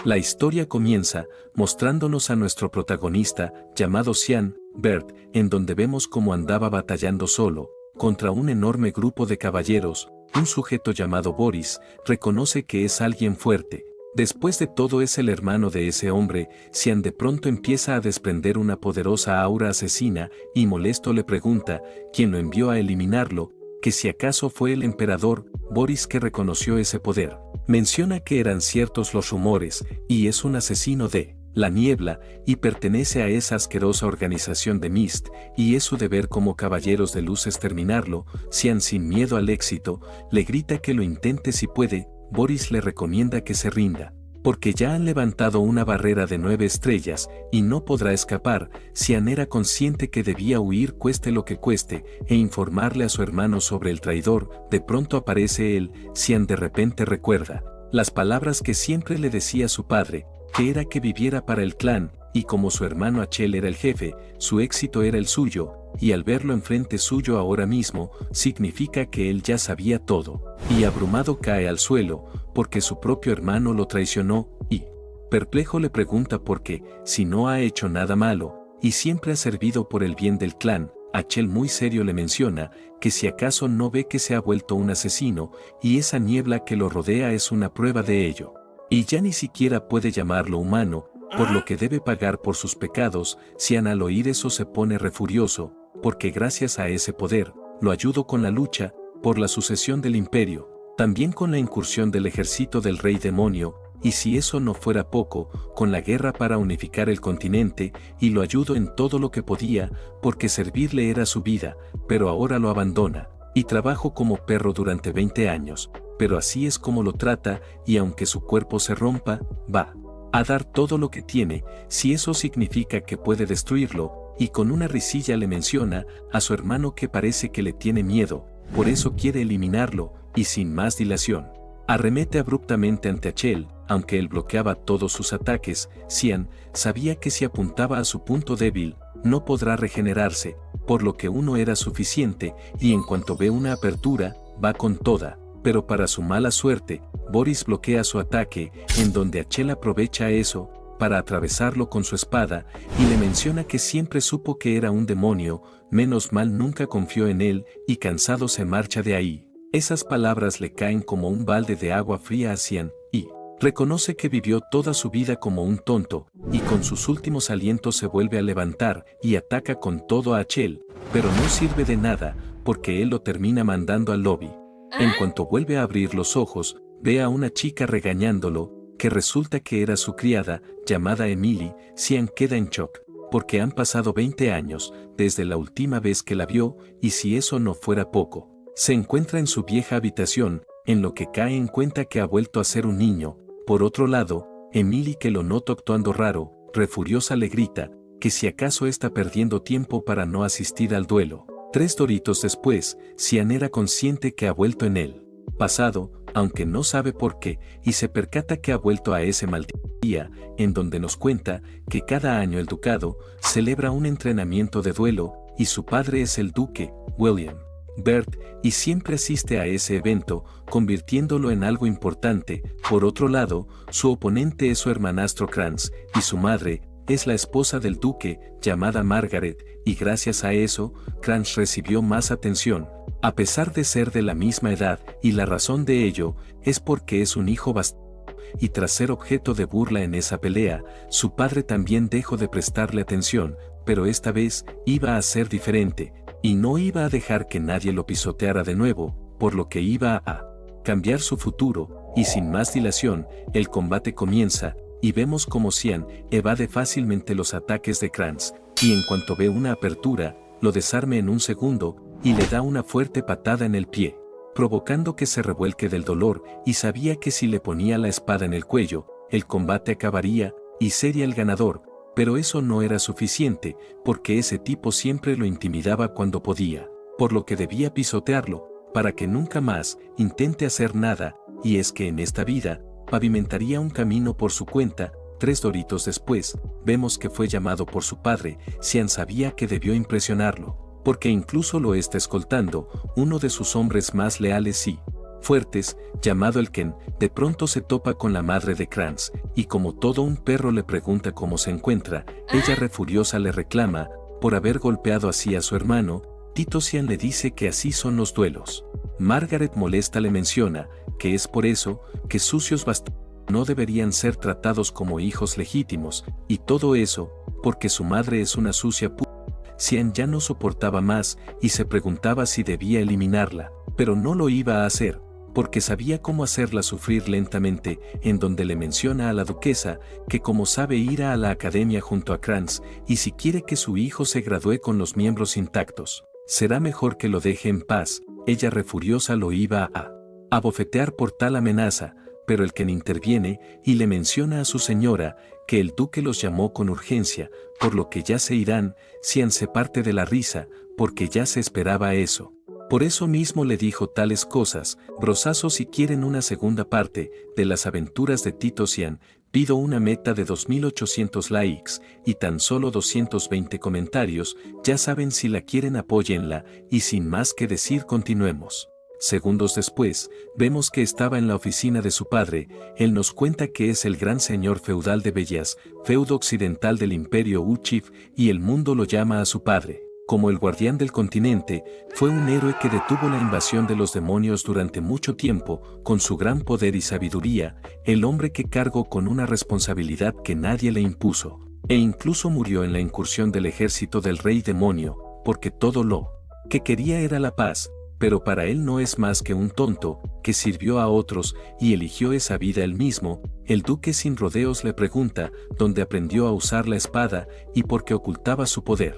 La historia comienza mostrándonos a nuestro protagonista, llamado Sean Bert, en donde vemos cómo andaba batallando solo, contra un enorme grupo de caballeros. Un sujeto llamado Boris reconoce que es alguien fuerte. Después de todo es el hermano de ese hombre. Sean de pronto empieza a desprender una poderosa aura asesina y molesto le pregunta quién lo envió a eliminarlo, que si acaso fue el emperador. Boris, que reconoció ese poder, menciona que eran ciertos los rumores y es un asesino de la niebla y pertenece a esa asquerosa organización de Mist y es su deber como caballeros de luz exterminarlo. Sean, sin miedo al éxito, le grita que lo intente si puede. Boris le recomienda que se rinda, porque ya han levantado una barrera de 9 estrellas y no podrá escapar. Sean era consciente que debía huir cueste lo que cueste e informarle a su hermano sobre el traidor. De pronto aparece él. Sean de repente recuerda las palabras que siempre le decía su padre, que era que viviera para el clan, y como su hermano Achel era el jefe, su éxito era el suyo, y al verlo enfrente suyo ahora mismo, significa que él ya sabía todo, y abrumado cae al suelo, porque su propio hermano lo traicionó, y perplejo le pregunta por qué, si no ha hecho nada malo, y siempre ha servido por el bien del clan. Achel muy serio le menciona que si acaso no ve que se ha vuelto un asesino, y esa niebla que lo rodea es una prueba de ello. Y ya ni siquiera puede llamarlo humano, por lo que debe pagar por sus pecados. Sean al oír eso se pone refurioso, porque gracias a ese poder, lo ayudó con la lucha por la sucesión del imperio, también con la incursión del ejército del rey demonio, y si eso no fuera poco, con la guerra para unificar el continente, y lo ayudó en todo lo que podía, porque servirle era su vida, pero ahora lo abandona, y trabajó como perro durante 20 años, pero así es como lo trata, y aunque su cuerpo se rompa, va a dar todo lo que tiene, si eso significa que puede destruirlo, y con una risilla le menciona a su hermano que parece que le tiene miedo, por eso quiere eliminarlo, y sin más dilación, arremete abruptamente ante Achel. Aunque él bloqueaba todos sus ataques, Sean sabía que si apuntaba a su punto débil, no podrá regenerarse, por lo que uno era suficiente, y en cuanto ve una apertura, va con toda. Pero para su mala suerte, Boris bloquea su ataque, en donde Achel aprovecha eso para atravesarlo con su espada, y le menciona que siempre supo que era un demonio, menos mal nunca confió en él, y cansado se marcha de ahí. Esas palabras le caen como un balde de agua fría a Sean, y reconoce que vivió toda su vida como un tonto, y con sus últimos alientos se vuelve a levantar y ataca con todo a Achel, pero no sirve de nada, porque él lo termina mandando al lobby. En cuanto vuelve a abrir los ojos, ve a una chica regañándolo, que resulta que era su criada, llamada Emily. Sean queda en shock, porque han pasado 20 años desde la última vez que la vio, y si eso no fuera poco, se encuentra en su vieja habitación, en lo que cae en cuenta que ha vuelto a ser un niño. Por otro lado, Emily, que lo nota actuando raro, refuriosa le grita que si acaso está perdiendo tiempo para no asistir al duelo. 3 doritos después, Sean era consciente que ha vuelto en él pasado, aunque no sabe por qué, y se percata que ha vuelto a ese maldito día, en donde nos cuenta que cada año el ducado celebra un entrenamiento de duelo, y su padre es el duque, William Bert, y siempre asiste a ese evento, convirtiéndolo en algo importante. Por otro lado, su oponente es su hermanastro Krantz, y su madre es la esposa del duque, llamada Margaret, y gracias a eso, Krantz recibió más atención, a pesar de ser de la misma edad, y la razón de ello es porque es un hijo bastardo, y tras ser objeto de burla en esa pelea, su padre también dejó de prestarle atención, pero esta vez iba a ser diferente, y no iba a dejar que nadie lo pisoteara de nuevo, por lo que iba a cambiar su futuro, y sin más dilación, el combate comienza, y vemos como Sean evade fácilmente los ataques de Krantz, y en cuanto ve una apertura, lo desarme en un segundo, y le da una fuerte patada en el pie, provocando que se revuelque del dolor, y sabía que si le ponía la espada en el cuello, el combate acabaría, y sería el ganador. Pero eso no era suficiente, porque ese tipo siempre lo intimidaba cuando podía, por lo que debía pisotearlo, para que nunca más intente hacer nada, y es que en esta vida, pavimentaría un camino por su cuenta. 3 doritos después, vemos que fue llamado por su padre. Sean sabía que debió impresionarlo, porque incluso lo está escoltando, uno de sus hombres más leales y fuertes, llamado Elken, de pronto se topa con la madre de Kranz, y como todo un perro le pregunta cómo se encuentra, ella refuriosa le reclama, por haber golpeado así a su hermano. Titosian le dice que así son los duelos. Margaret molesta le menciona, que es por eso, que sucios bastardos no deberían ser tratados como hijos legítimos, y todo eso, porque su madre es una sucia puta. Cian ya no soportaba más, y se preguntaba si debía eliminarla, pero no lo iba a hacer, porque sabía cómo hacerla sufrir lentamente, en donde le menciona a la duquesa, que como sabe irá a la academia junto a Kranz, y si quiere que su hijo se gradúe con los miembros intactos, será mejor que lo deje en paz. Ella refuriosa lo iba a abofetear por tal amenaza, pero el que interviene y le menciona a su señora, que el duque los llamó con urgencia, por lo que ya se irán. Cian se parte de la risa, porque ya se esperaba eso. Por eso mismo le dijo tales cosas. Brosazo, si quieren una segunda parte de las aventuras de Titosian, pido una meta de 2800 likes y tan solo 220 comentarios. Ya saben, si la quieren apóyenla, y sin más que decir continuemos. Segundos después, vemos que estaba en la oficina de su padre. Él nos cuenta que es el gran señor feudal de Bellas, feudo occidental del imperio Uchif, y el mundo lo llama a su padre como el guardián del continente. Fue un héroe que detuvo la invasión de los demonios durante mucho tiempo, con su gran poder y sabiduría, el hombre que cargó con una responsabilidad que nadie le impuso, e incluso murió en la incursión del ejército del rey demonio, porque todo lo que quería era la paz, pero para él no es más que un tonto, que sirvió a otros y eligió esa vida él mismo. El duque sin rodeos le pregunta dónde aprendió a usar la espada y por qué ocultaba su poder.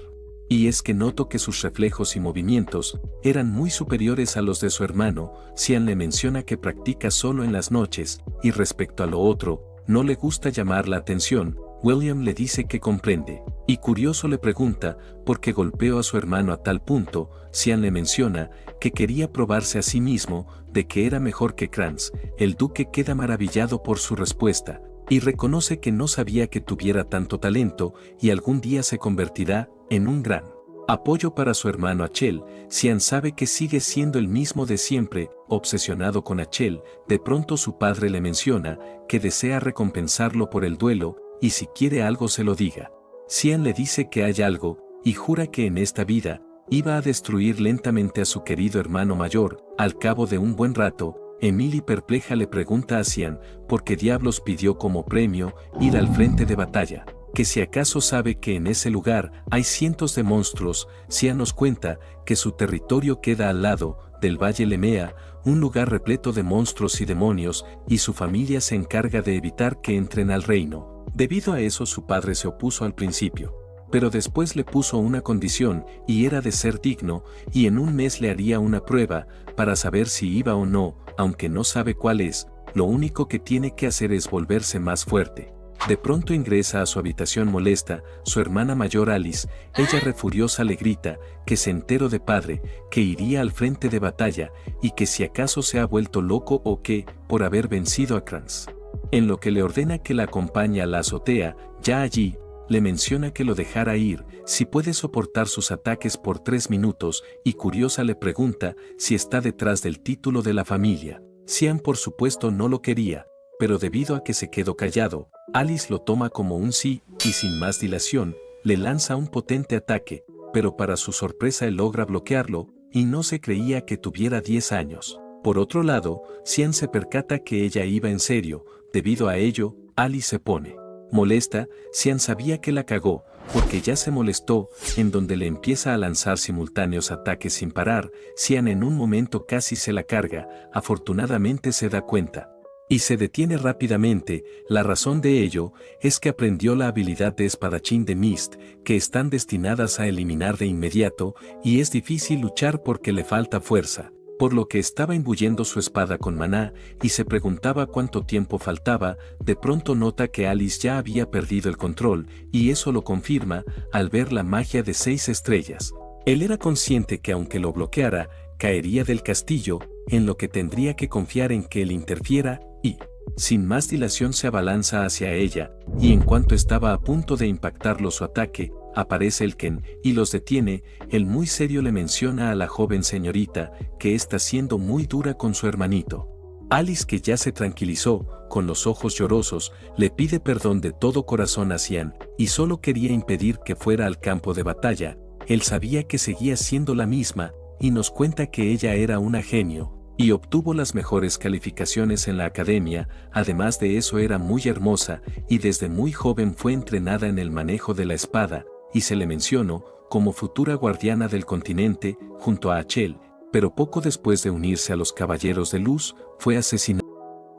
Y es que noto que sus reflejos y movimientos eran muy superiores a los de su hermano. Cian le menciona que practica solo en las noches, y respecto a lo otro, no le gusta llamar la atención. William le dice que comprende, y curioso le pregunta por qué golpeó a su hermano a tal punto. Cian le menciona que quería probarse a sí mismo de que era mejor que Kranz. El duque queda maravillado por su respuesta, y reconoce que no sabía que tuviera tanto talento, y algún día se convertirá en un gran apoyo para su hermano Achel. Cian sabe que sigue siendo el mismo de siempre, obsesionado con Achel. De pronto su padre le menciona que desea recompensarlo por el duelo, y si quiere algo se lo diga. Cian le dice que hay algo, y jura que en esta vida iba a destruir lentamente a su querido hermano mayor. Al cabo de un buen rato, Emily perpleja le pregunta a Cian por qué diablos pidió como premio ir al frente de batalla, que si acaso sabe que en ese lugar hay cientos de monstruos. Cian nos cuenta que su territorio queda al lado del Valle Lemea, un lugar repleto de monstruos y demonios, y su familia se encarga de evitar que entren al reino. Debido a eso su padre se opuso al principio, pero después le puso una condición, y era de ser digno, y en un mes le haría una prueba para saber si iba o no. Aunque no sabe cuál es, lo único que tiene que hacer es volverse más fuerte. De pronto ingresa a su habitación molesta su hermana mayor Alice. Ella refuriosa le grita que se enteró de padre, que iría al frente de batalla, y que si acaso se ha vuelto loco o qué, por haber vencido a Kranz. En lo que le ordena que la acompañe a la azotea. Ya allí, le menciona que lo dejara ir, si puede soportar sus ataques por 3 minutos, y curiosa le pregunta si está detrás del título de la familia. Cian por supuesto no lo quería, pero debido a que se quedó callado, Alice lo toma como un sí, y sin más dilación, le lanza un potente ataque, pero para su sorpresa él logra bloquearlo, y no se creía que tuviera 10 años. Por otro lado, Cian se percata que ella iba en serio. Debido a ello, Alice se pone molesta. Cian sabía que la cagó, porque ya se molestó, en donde le empieza a lanzar simultáneos ataques sin parar. Cian en un momento casi se la carga, afortunadamente se da cuenta y se detiene rápidamente. La razón de ello es que aprendió la habilidad de espadachín de Mist, que están destinadas a eliminar de inmediato, y es difícil luchar porque le falta fuerza, por lo que estaba imbuyendo su espada con maná, y se preguntaba cuánto tiempo faltaba. De pronto nota que Alice ya había perdido el control, y eso lo confirma al ver la magia de 6 estrellas. Él era consciente que aunque lo bloqueara, caería del castillo, en lo que tendría que confiar en que él interfiera, y, sin más dilación, se abalanza hacia ella, y en cuanto estaba a punto de impactarlo su ataque, aparece el Ken y los detiene. Él muy serio le menciona a la joven señorita que está siendo muy dura con su hermanito. Alice, que ya se tranquilizó, con los ojos llorosos, le pide perdón de todo corazón a Cian y solo quería impedir que fuera al campo de batalla. Él sabía que seguía siendo la misma y nos cuenta que ella era una genio y obtuvo las mejores calificaciones en la academia. Además de eso era muy hermosa y desde muy joven fue entrenada en el manejo de la espada y se le mencionó como futura guardiana del continente junto a Achel, pero poco después de unirse a los Caballeros de Luz fue asesinada.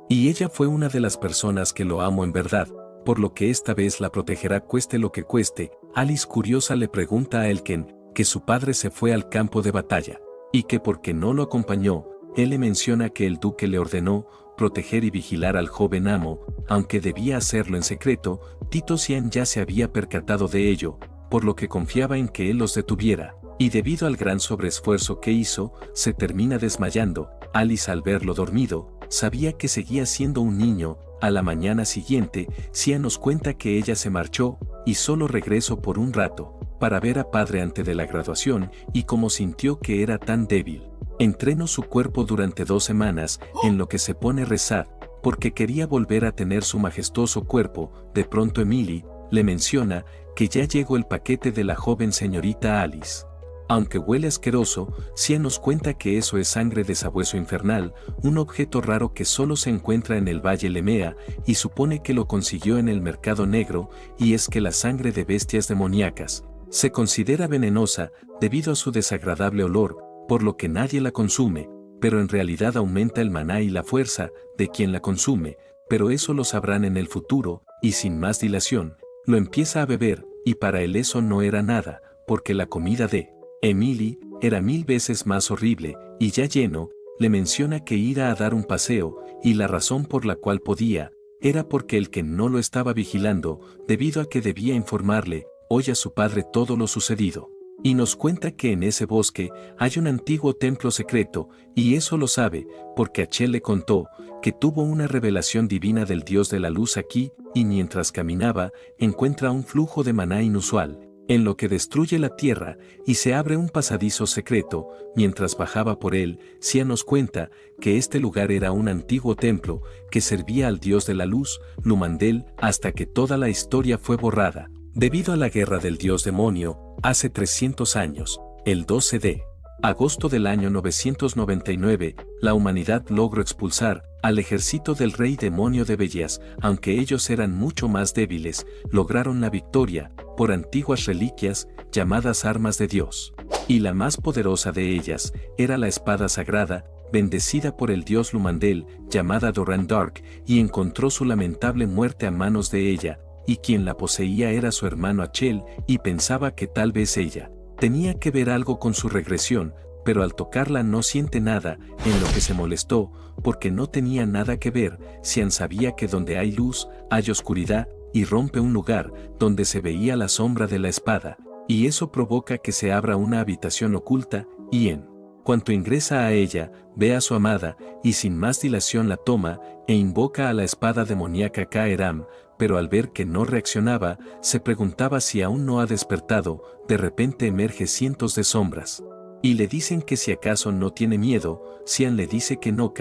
Y ella fue una de las personas que lo amo en verdad, por lo que esta vez la protegerá cueste lo que cueste. Alice, curiosa, le pregunta a Elken que su padre se fue al campo de batalla y que porque no lo acompañó. Él le menciona que el duque le ordenó proteger y vigilar al joven amo, aunque debía hacerlo en secreto. Tito Cian ya se había percatado de ello, por lo que confiaba en que él los detuviera, y debido al gran sobreesfuerzo que hizo, se termina desmayando. Alice, al verlo dormido, sabía que seguía siendo un niño. A la mañana siguiente, Cian nos cuenta que ella se marchó y solo regresó por un rato para ver a padre antes de la graduación y como sintió que era tan débil, entrenó su cuerpo durante 2 semanas en lo que se pone a rezar, porque quería volver a tener su majestuoso cuerpo. De pronto Emily le menciona que ya llegó el paquete de la joven señorita Alice. Aunque huele asqueroso, Cian nos cuenta que eso es sangre de sabueso infernal, un objeto raro que solo se encuentra en el Valle Lemea y supone que lo consiguió en el mercado negro. Y es que la sangre de bestias demoníacas se considera venenosa debido a su desagradable olor, por lo que nadie la consume, pero en realidad aumenta el maná y la fuerza de quien la consume, pero eso lo sabrán en el futuro. Y sin más dilación, lo empieza a beber, y para él eso no era nada, porque la comida de Emily era 1000 veces más horrible. Y ya lleno, le menciona que irá a dar un paseo, y la razón por la cual podía, era porque el que no lo estaba vigilando, debido a que debía informarle hoy a su padre todo lo sucedido. Y nos cuenta que en ese bosque hay un antiguo templo secreto, y eso lo sabe, porque Achel le contó que tuvo una revelación divina del dios de la luz aquí, y mientras caminaba, encuentra un flujo de maná inusual, en lo que destruye la tierra, y se abre un pasadizo secreto. Mientras bajaba por él, Cian nos cuenta que este lugar era un antiguo templo que servía al dios de la luz, Lumandel, hasta que toda la historia fue borrada, debido a la guerra del dios demonio, hace 300 años. El 12 de agosto del año 999, la humanidad logró expulsar al ejército del rey demonio de Bellas. Aunque ellos eran mucho más débiles, lograron la victoria por antiguas reliquias llamadas armas de Dios. Y la más poderosa de ellas era la espada sagrada, bendecida por el dios Lumandel, llamada Doran Dark, y encontró su lamentable muerte a manos de ella, y quien la poseía era su hermano Achel, y pensaba que tal vez ella tenía que ver algo con su regresión, pero al tocarla no siente nada, en lo que se molestó, porque no tenía nada que ver. Cian sabía que donde hay luz, hay oscuridad, y rompe un lugar donde se veía la sombra de la espada, y eso provoca que se abra una habitación oculta, y en cuanto ingresa a ella, ve a su amada, y sin más dilación la toma, e invoca a la espada demoníaca Kaeram, pero al ver que no reaccionaba, se preguntaba si aún no ha despertado. De repente emerge cientos de sombras, y le dicen que si acaso no tiene miedo. Cian le dice que no,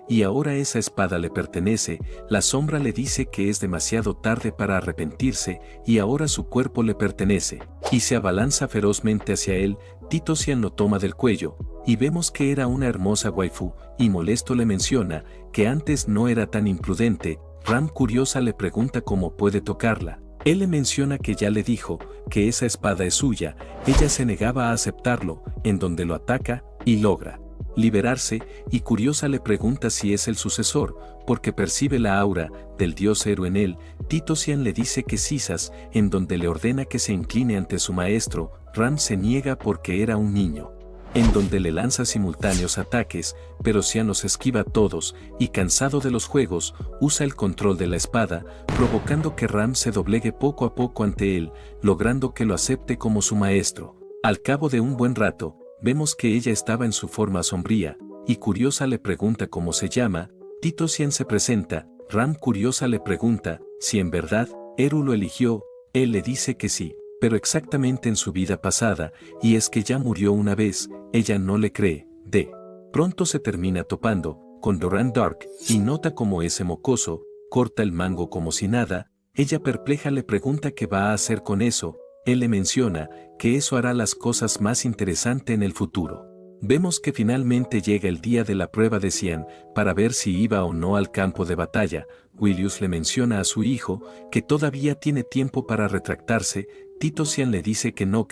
y ahora esa espada le pertenece. La sombra le dice que es demasiado tarde para arrepentirse, y ahora su cuerpo le pertenece, y se abalanza ferozmente hacia él. Tito Cian lo toma del cuello, y vemos que era una hermosa waifu, y molesto le menciona que antes no era tan imprudente. Ram, curiosa, le pregunta cómo puede tocarla. Él le menciona que ya le dijo que esa espada es suya. Ella se negaba a aceptarlo, en donde lo ataca y logra liberarse, y curiosa le pregunta si es el sucesor, porque percibe la aura del dios héroe en él. Tito Cian le dice que sisas, en donde le ordena que se incline ante su maestro. Ram se niega porque era un niño, en donde le lanza simultáneos ataques, pero Cian los esquiva todos, y cansado de los juegos, usa el control de la espada, provocando que Ram se doblegue poco a poco ante él, logrando que lo acepte como su maestro. Al cabo de un buen rato, vemos que ella estaba en su forma sombría, y curiosa le pregunta cómo se llama. Tito Cian se presenta. Ram, curiosa, le pregunta si en verdad Eru lo eligió. Él le dice que sí, pero exactamente en su vida pasada, y es que ya murió una vez, ella no le cree. De pronto se termina topando con Doran Dark y nota como ese mocoso corta el mango como si nada. Ella perpleja le pregunta qué va a hacer con eso. Él le menciona que eso hará las cosas más interesantes en el futuro. Vemos que finalmente llega el día de la prueba de Cian para ver si iba o no al campo de batalla. Willius le menciona a su hijo que todavía tiene tiempo para retractarse. Tito Cian le dice que no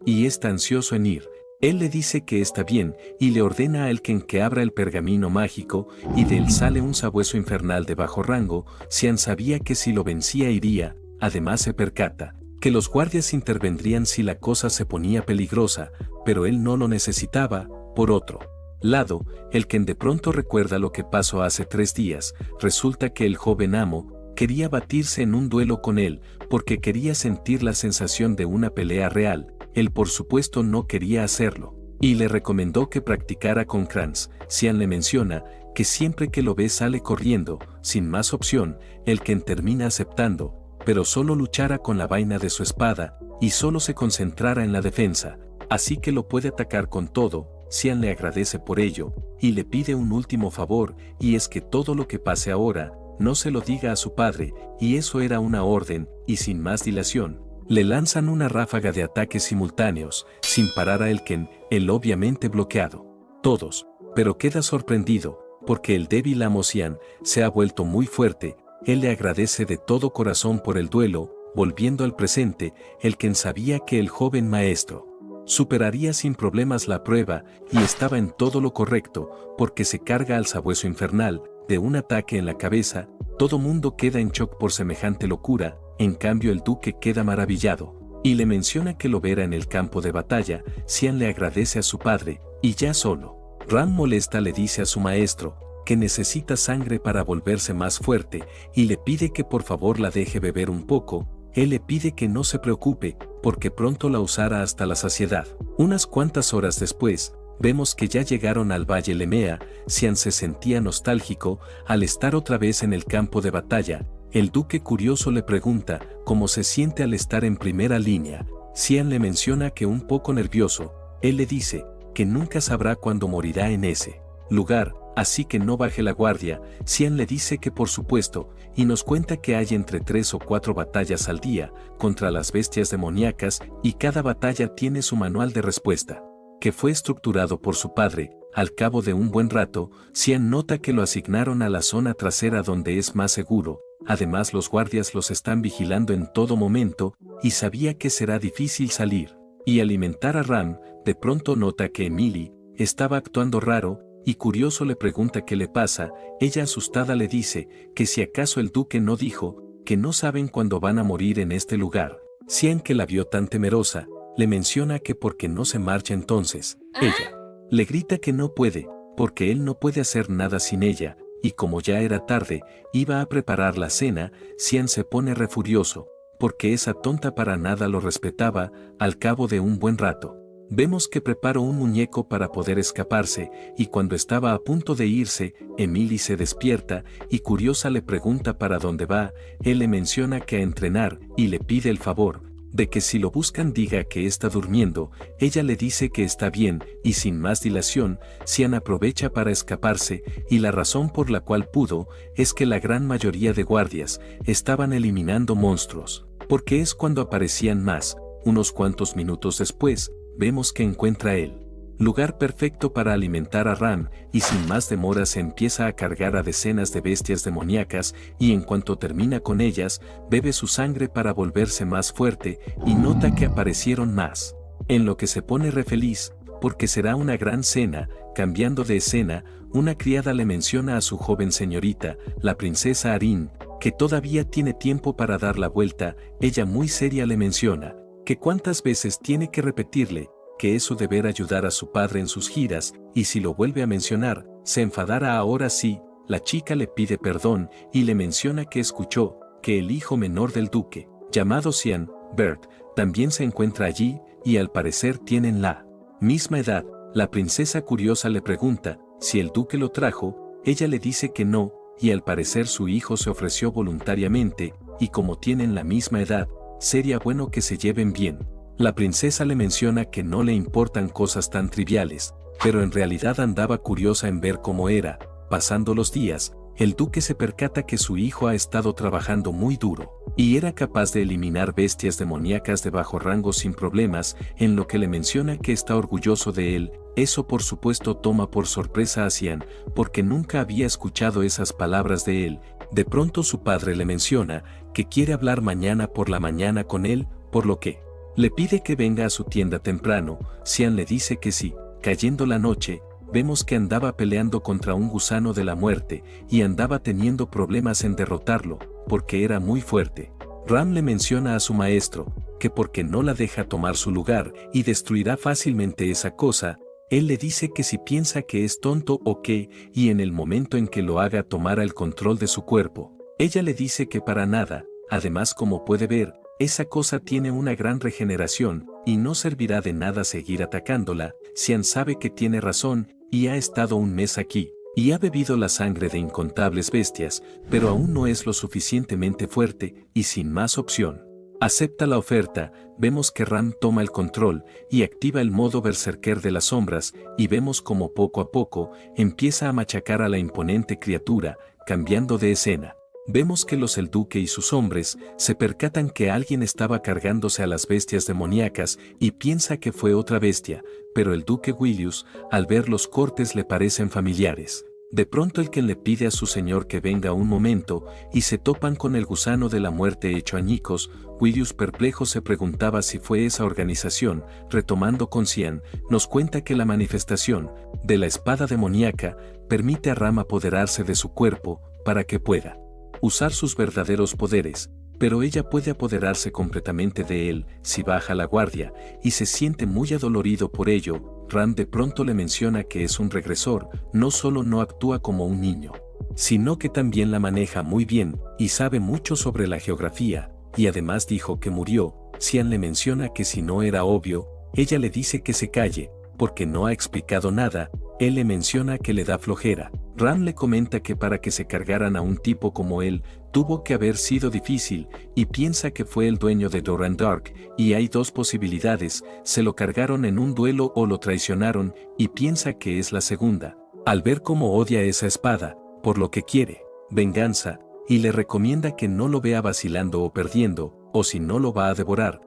y está ansioso en ir. Él le dice que está bien y le ordena a Elken que abra el pergamino mágico y de él sale un sabueso infernal de bajo rango. Cian sabía que si lo vencía iría, además se percata que los guardias intervendrían si la cosa se ponía peligrosa, pero él no lo necesitaba. Por otro lado, Elken de pronto recuerda lo que pasó hace 3 días. Resulta que el joven amo quería batirse en un duelo con él porque quería sentir la sensación de una pelea real. Él por supuesto no quería hacerlo, y le recomendó que practicara con Kranz. Cian le menciona que siempre que lo ve sale corriendo, sin más opción. Elken termina aceptando, pero solo luchara con la vaina de su espada, y solo se concentrara en la defensa, así que lo puede atacar con todo. Cian le agradece por ello, y le pide un último favor, y es que todo lo que pase ahora, no se lo diga a su padre, y eso era una orden, y sin más dilación, le lanzan una ráfaga de ataques simultáneos, sin parar a Elken, él obviamente bloqueado. Todos, pero queda sorprendido, porque el débil amo Cian se ha vuelto muy fuerte. Él le agradece de todo corazón por el duelo. Volviendo al presente, Elken sabía que el joven maestro superaría sin problemas la prueba, y estaba en todo lo correcto, porque se carga al sabueso infernal, de un ataque en la cabeza. Todo mundo queda en shock por semejante locura. En cambio el duque queda maravillado, y le menciona que lo verá en el campo de batalla. Cian le agradece a su padre, y ya solo Ram molesta le dice a su maestro que necesita sangre para volverse más fuerte, y le pide que por favor la deje beber un poco. Él le pide que no se preocupe, porque pronto la usará hasta la saciedad. Unas cuantas horas después, vemos que ya llegaron al Valle Lemea. Cian se sentía nostálgico al estar otra vez en el campo de batalla. El duque curioso le pregunta cómo se siente al estar en primera línea. Cian le menciona que un poco nervioso. Él le dice que nunca sabrá cuándo morirá en ese lugar, así que no baje la guardia. Cian le dice que por supuesto, y nos cuenta que hay entre 3 o 4 batallas al día contra las bestias demoníacas, y cada batalla tiene su manual de respuesta, que fue estructurado por su padre. Al cabo de un buen rato, Cian nota que lo asignaron a la zona trasera donde es más seguro. Además los guardias los están vigilando en todo momento, y sabía que será difícil salir y alimentar a Ram. De pronto nota que Emily estaba actuando raro, y curioso le pregunta qué le pasa. Ella asustada le dice que si acaso el duque no dijo que no saben cuándo van a morir en este lugar. Cian, que la vio tan temerosa, le menciona que porque no se marcha entonces. Ella le grita que no puede, porque él no puede hacer nada sin ella, y como ya era tarde, iba a preparar la cena. Cian se pone re furioso, porque esa tonta para nada lo respetaba. Al cabo de un buen rato, vemos que preparó un muñeco para poder escaparse, y cuando estaba a punto de irse, Emily se despierta, y curiosa le pregunta para dónde va. Él le menciona que a entrenar, y le pide el favor de que si lo buscan diga que está durmiendo. Ella le dice que está bien, y sin más dilación, Cian aprovecha para escaparse, y la razón por la cual pudo es que la gran mayoría de guardias estaban eliminando monstruos, porque es cuando aparecían más. Unos cuantos minutos después, vemos que encuentra el lugar perfecto para alimentar a Ram, y sin más demora se empieza a cargar a decenas de bestias demoníacas, y en cuanto termina con ellas, bebe su sangre para volverse más fuerte, y nota que aparecieron más. En lo que se pone re feliz, porque será una gran cena. Cambiando de escena, una criada le menciona a su joven señorita, la princesa Arin, que todavía tiene tiempo para dar la vuelta. Ella muy seria le menciona que cuántas veces tiene que repetirle que es su deber ayudar a su padre en sus giras, y si lo vuelve a mencionar, se enfadará. Ahora sí, la chica le pide perdón, y le menciona que escuchó que el hijo menor del duque, llamado Cian, Bert, también se encuentra allí, y al parecer tienen la misma edad. La princesa curiosa le pregunta si el duque lo trajo. Ella le dice que no, y al parecer su hijo se ofreció voluntariamente, y como tienen la misma edad, sería bueno que se lleven bien. La princesa le menciona que no le importan cosas tan triviales, pero en realidad andaba curiosa en ver cómo era. Pasando los días, el duque se percata que su hijo ha estado trabajando muy duro, y era capaz de eliminar bestias demoníacas de bajo rango sin problemas, en lo que le menciona que está orgulloso de él. Eso por supuesto toma por sorpresa a Cian, porque nunca había escuchado esas palabras de él. De pronto su padre le menciona que quiere hablar mañana por la mañana con él, por lo que le pide que venga a su tienda temprano. Cian le dice que sí. Cayendo la noche, vemos que andaba peleando contra un gusano de la muerte, y andaba teniendo problemas en derrotarlo, porque era muy fuerte. Ram le menciona a su maestro, que porque no la deja tomar su lugar y destruirá fácilmente esa cosa, él le dice que si piensa que es tonto o qué, y en el momento en que lo haga tomará el control de su cuerpo. Ella le dice que para nada, además como puede ver, esa cosa tiene una gran regeneración, y no servirá de nada seguir atacándola. Cian sabe que tiene razón, y ha estado un mes aquí, y ha bebido la sangre de incontables bestias, pero aún no es lo suficientemente fuerte, y sin más opción. Acepta la oferta. Vemos que Ram toma el control, y activa el modo berserker de las sombras, y vemos como poco a poco, empieza a machacar a la imponente criatura, cambiando de escena. Vemos que el duque y sus hombres se percatan que alguien estaba cargándose a las bestias demoníacas y piensa que fue otra bestia, pero el duque Willius, al ver los cortes le parecen familiares. De pronto el quien le pide a su señor que venga un momento y se topan con el gusano de la muerte hecho añicos. Willius perplejo se preguntaba si fue esa organización. Retomando con Cian, nos cuenta que la manifestación de la espada demoníaca permite a Ram apoderarse de su cuerpo para que pueda usar sus verdaderos poderes, pero ella puede apoderarse completamente de él si baja la guardia, y se siente muy adolorido por ello. Ram de pronto le menciona que es un regresor, no solo no actúa como un niño, sino que también la maneja muy bien, y sabe mucho sobre la geografía, y además dijo que murió. Cian le menciona que si no era obvio, ella le dice que se calle, porque no ha explicado nada. Él le menciona que le da flojera. Ram le comenta que para que se cargaran a un tipo como él, tuvo que haber sido difícil, y piensa que fue el dueño de Dorandark, y hay dos posibilidades: se lo cargaron en un duelo o lo traicionaron, y piensa que es la segunda. Al ver cómo odia esa espada, por lo que quiere venganza, y le recomienda que no lo vea vacilando o perdiendo, o si no lo va a devorar.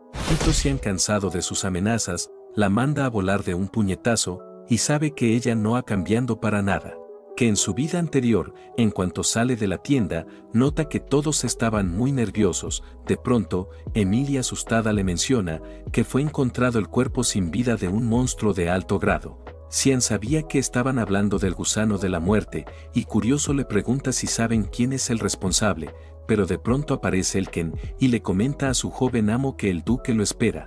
Cian, cansado de sus amenazas, la manda a volar de un puñetazo, y sabe que ella no ha cambiado para nada. Que en su vida anterior, en cuanto sale de la tienda, nota que todos estaban muy nerviosos. De pronto, Emilia asustada le menciona que fue encontrado el cuerpo sin vida de un monstruo de alto grado. Cian sabía que estaban hablando del gusano de la muerte, y curioso le pregunta si saben quién es el responsable, pero de pronto aparece el Ken, y le comenta a su joven amo que el duque lo espera.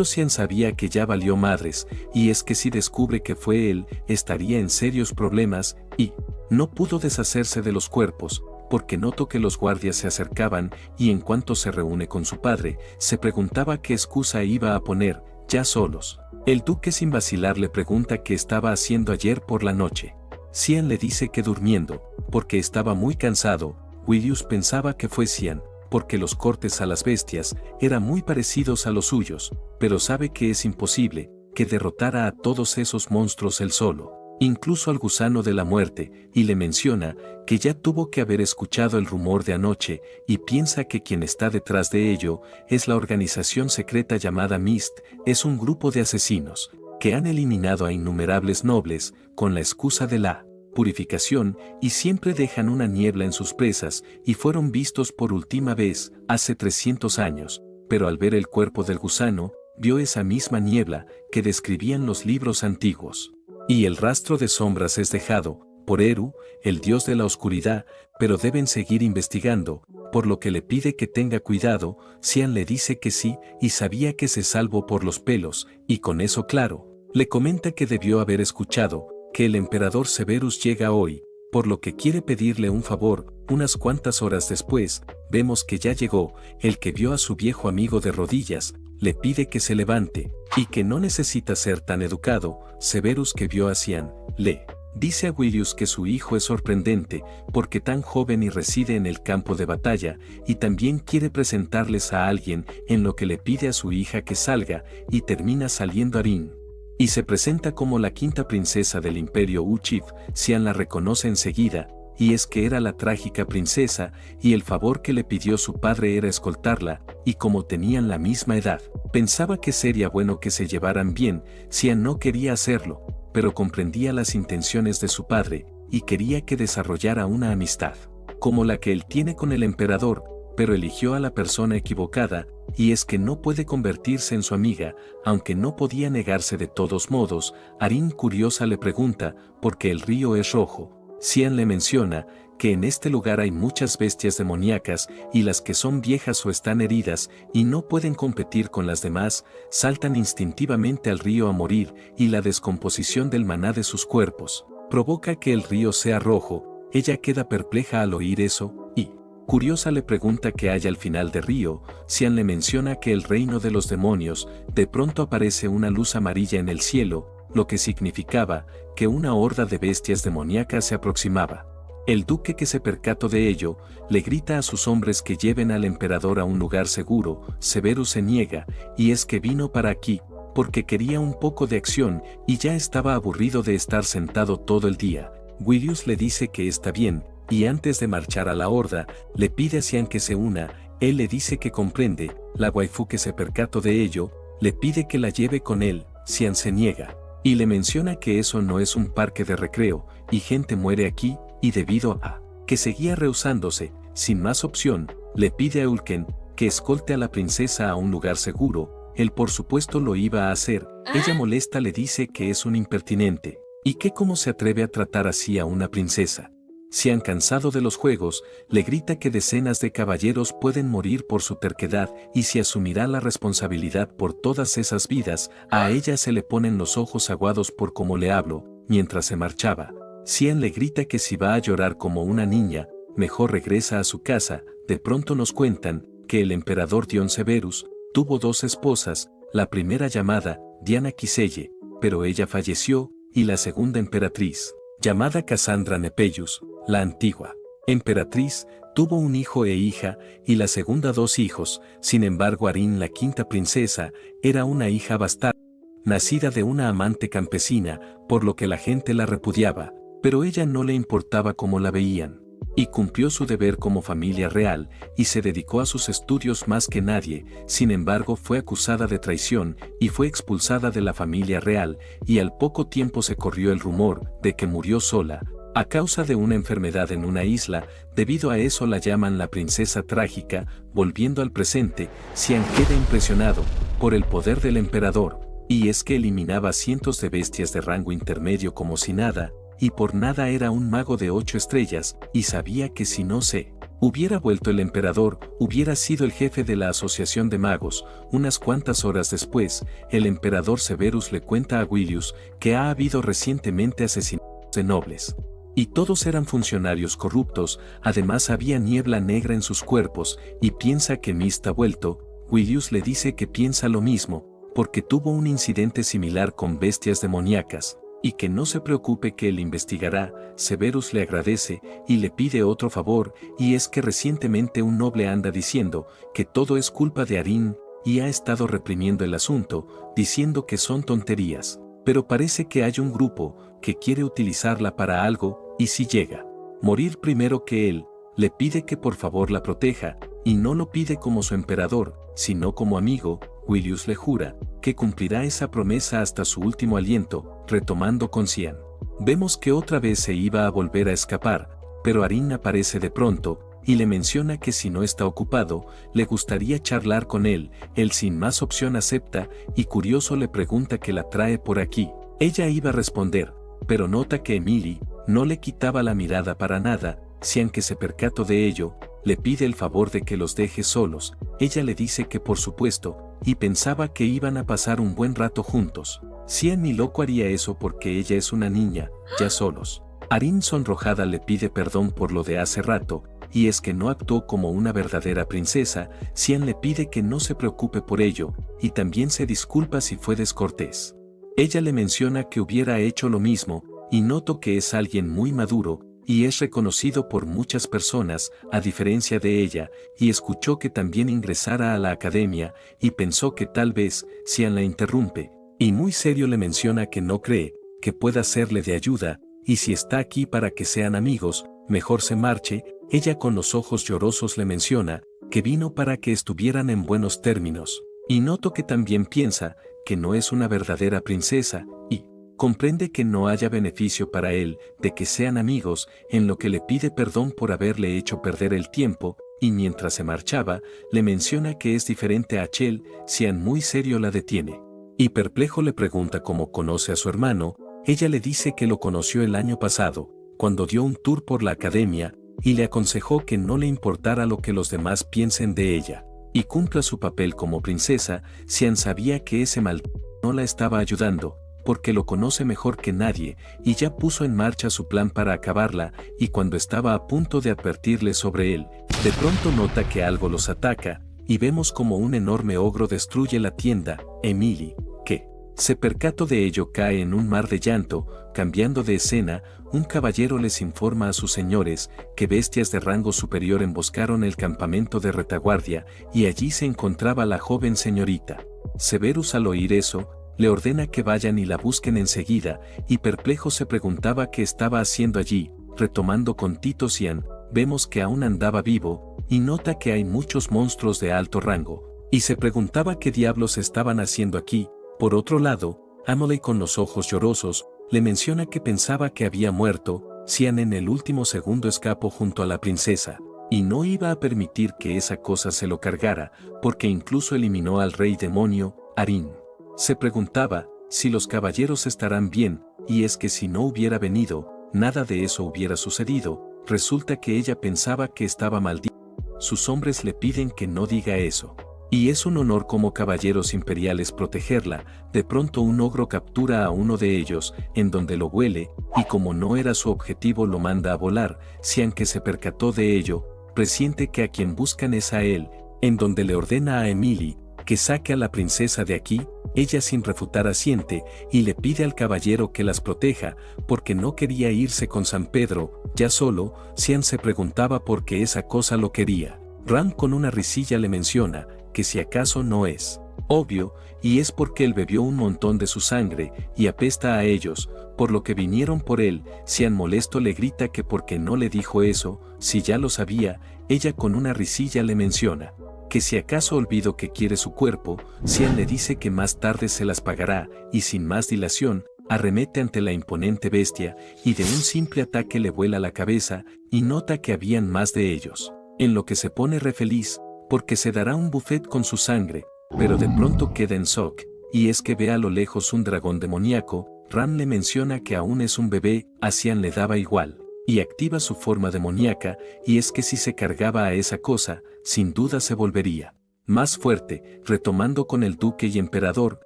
Cian sabía que ya valió madres, y es que si descubre que fue él, estaría en serios problemas, y no pudo deshacerse de los cuerpos, porque notó que los guardias se acercaban, y en cuanto se reúne con su padre, se preguntaba qué excusa iba a poner, ya solos. El duque sin vacilar le pregunta qué estaba haciendo ayer por la noche. Cian le dice que durmiendo, porque estaba muy cansado. Willius pensaba que fue Cian, porque los cortes a las bestias eran muy parecidos a los suyos, pero sabe que es imposible que derrotara a todos esos monstruos él solo, incluso al gusano de la muerte, y le menciona que ya tuvo que haber escuchado el rumor de anoche, y piensa que quien está detrás de ello es la organización secreta llamada Mist. Es un grupo de asesinos que han eliminado a innumerables nobles con la excusa de la purificación, y siempre dejan una niebla en sus presas, y fueron vistos por última vez hace 300 años, pero al ver el cuerpo del gusano, vio esa misma niebla que describían los libros antiguos. Y el rastro de sombras es dejado por Eru, el dios de la oscuridad, pero deben seguir investigando, por lo que le pide que tenga cuidado. Cian le dice que sí, y sabía que se salvó por los pelos, y con eso claro, le comenta que debió haber escuchado que el emperador Severus llega hoy, por lo que quiere pedirle un favor. Unas cuantas horas después, vemos que ya llegó. El que vio a su viejo amigo de rodillas, le pide que se levante, y que no necesita ser tan educado. Severus, que vio a Cian, le Dice a Wilius que su hijo es sorprendente, porque tan joven y reside en el campo de batalla, y también quiere presentarles a alguien, en lo que le pide a su hija que salga, y termina saliendo Arin. Y se presenta como la quinta princesa del imperio Uchif. Xian la reconoce enseguida, y es que era la trágica princesa, y el favor que le pidió su padre era escoltarla, y como tenían la misma edad, pensaba que sería bueno que se llevaran bien. Xian no quería hacerlo, pero comprendía las intenciones de su padre, y quería que desarrollara una amistad, como la que él tiene con el emperador, pero eligió a la persona equivocada, y es que no puede convertirse en su amiga, aunque no podía negarse de todos modos. Arin curiosa le pregunta, ¿por qué el río es rojo? Xian le menciona que en este lugar hay muchas bestias demoníacas, y las que son viejas o están heridas y no pueden competir con las demás, saltan instintivamente al río a morir, y la descomposición del maná de sus cuerpos provoca que el río sea rojo. Ella queda perpleja al oír eso, y curiosa le pregunta qué hay al final del río. Xian le menciona que el reino de los demonios. De pronto aparece una luz amarilla en el cielo, lo que significaba que una horda de bestias demoníacas se aproximaba. El duque, que se percató de ello, le grita a sus hombres que lleven al emperador a un lugar seguro. Severus se niega, y es que vino para aquí, porque quería un poco de acción, y ya estaba aburrido de estar sentado todo el día. Wilius le dice que está bien, y antes de marchar a la horda, le pide a Xian que se una. Él le dice que comprende. La waifu, que se percató de ello, le pide que la lleve con él. Xian se niega, y le menciona que eso no es un parque de recreo, y gente muere aquí, y debido a que seguía rehusándose, sin más opción, le pide a Ulken que escolte a la princesa a un lugar seguro. Él por supuesto lo iba a hacer. Ella molesta le dice que es un impertinente, y que cómo se atreve a tratar así a una princesa. Xian, cansado de los juegos, le grita que decenas de caballeros pueden morir por su terquedad, y si asumirá la responsabilidad por todas esas vidas. A ella se le ponen los ojos aguados por cómo le hablo. Mientras se marchaba, Xian le grita que si va a llorar como una niña, mejor regresa a su casa. De pronto nos cuentan que el emperador Dion Severus tuvo dos esposas, la primera llamada Diana Quiseye, pero ella falleció, y la segunda emperatriz, llamada Cassandra Nepeyus, la antigua emperatriz, tuvo un hijo e hija, y la segunda dos hijos. Sin embargo, Arin, la quinta princesa, era una hija bastarda, nacida de una amante campesina, por lo que la gente la repudiaba, pero ella no le importaba cómo la veían, y cumplió su deber como familia real, y se dedicó a sus estudios más que nadie. Sin embargo, fue acusada de traición, y fue expulsada de la familia real, y al poco tiempo se corrió el rumor de que murió sola, a causa de una enfermedad en una isla. Debido a eso la llaman la princesa trágica. Volviendo al presente, Xian queda impresionado por el poder del emperador, y es que eliminaba cientos de bestias de rango intermedio como si nada, y por nada era un mago de 8 estrellas, y sabía que si no se hubiera vuelto el emperador, hubiera sido el jefe de la asociación de magos. Unas cuantas horas después, el emperador Severus le cuenta a Wilius que ha habido recientemente asesinatos de nobles, y todos eran funcionarios corruptos. Además había niebla negra en sus cuerpos, y piensa que Mist ha vuelto. Wilius le dice que piensa lo mismo, porque tuvo un incidente similar con bestias demoníacas, y que no se preocupe, que él investigará. Severus le agradece, y le pide otro favor, y es que recientemente un noble anda diciendo que todo es culpa de Arin, y ha estado reprimiendo el asunto, diciendo que son tonterías, pero parece que hay un grupo que quiere utilizarla para algo, y si llega a morir primero que él, le pide que por favor la proteja, y no lo pide como su emperador, sino como amigo. Wilius le jura que cumplirá esa promesa hasta su último aliento. Retomando con Xian, vemos que otra vez se iba a volver a escapar, pero Arin aparece de pronto, y le menciona que si no está ocupado, le gustaría charlar con él. Él sin más opción acepta, y curioso le pregunta qué la trae por aquí. Ella iba a responder, pero nota que Emily no le quitaba la mirada para nada. Xian, que se percató de ello, le pide el favor de que los deje solos. Ella le dice que por supuesto, y pensaba que iban a pasar un buen rato juntos. Xian ni loco haría eso porque ella es una niña, ya solos. Arin, sonrojada, le pide perdón por lo de hace rato, y es que no actuó como una verdadera princesa. Xian le pide que no se preocupe por ello, y también se disculpa si fue descortés. Ella le menciona que hubiera hecho lo mismo, y noto que es alguien muy maduro, y es reconocido por muchas personas, a diferencia de ella, y escuchó que también ingresara a la academia, y pensó que tal vez, Xian la interrumpe, y muy serio le menciona que no cree que pueda serle de ayuda, y si está aquí para que sean amigos, mejor se marche. Ella con los ojos llorosos le menciona que vino para que estuvieran en buenos términos, y noto que también piensa que no es una verdadera princesa, y comprende que no haya beneficio para él de que sean amigos, en lo que le pide perdón por haberle hecho perder el tiempo, y mientras se marchaba, le menciona que es diferente a Chel. Xian muy serio la detiene, y perplejo le pregunta cómo conoce a su hermano. Ella le dice que lo conoció el año pasado, cuando dio un tour por la academia, y le aconsejó que no le importara lo que los demás piensen de ella, y cumpla su papel como princesa. Xian sabía que ese mal no la estaba ayudando, porque lo conoce mejor que nadie, y ya puso en marcha su plan para acabarla, y cuando estaba a punto de advertirle sobre él, de pronto nota que algo los ataca, y vemos como un enorme ogro destruye la tienda. Emily, que se percató de ello, cae en un mar de llanto. Cambiando de escena, un caballero les informa a sus señores que bestias de rango superior emboscaron el campamento de retaguardia, y allí se encontraba la joven señorita. Severus, al oír eso, le ordena que vayan y la busquen enseguida, y perplejo se preguntaba qué estaba haciendo allí. Retomando con Tito Xian, vemos que aún andaba vivo, y nota que hay muchos monstruos de alto rango, y se preguntaba qué diablos estaban haciendo aquí. Por otro lado, Amory, con los ojos llorosos, le menciona que pensaba que había muerto. Xian en el último segundo escapó junto a la princesa, y no iba a permitir que esa cosa se lo cargara, porque incluso eliminó al rey demonio, Arin. Se preguntaba si los caballeros estarán bien, y es que si no hubiera venido, nada de eso hubiera sucedido. Resulta que ella pensaba que estaba maldita. Sus hombres le piden que no diga eso, y es un honor como caballeros imperiales protegerla. De pronto un ogro captura a uno de ellos, en donde lo huele, y como no era su objetivo lo manda a volar. Xian, que se percató de ello, presiente que a quien buscan es a él, en donde le ordena a Emily que saque a la princesa de aquí. Ella sin refutar asiente, y le pide al caballero que las proteja, porque no quería irse con San Pedro, ya solo. Xian se preguntaba por qué esa cosa lo quería. Ram con una risilla le menciona que si acaso no es obvio, y es porque él bebió un montón de su sangre, y apesta a ellos, por lo que vinieron por él. Xian molesto le grita que por qué no le dijo eso, si ya lo sabía. Ella con una risilla le menciona que si acaso olvidó que quiere su cuerpo. Xian le dice que más tarde se las pagará, y sin más dilación, arremete ante la imponente bestia, y de un simple ataque le vuela la cabeza, y nota que habían más de ellos, en lo que se pone re feliz, porque se dará un buffet con su sangre, pero de pronto queda en shock, y es que ve a lo lejos un dragón demoníaco. Ram le menciona que aún es un bebé. A Xian le daba igual, y activa su forma demoníaca, y es que si se cargaba a esa cosa, sin duda se volvería más fuerte. Retomando con el duque y emperador,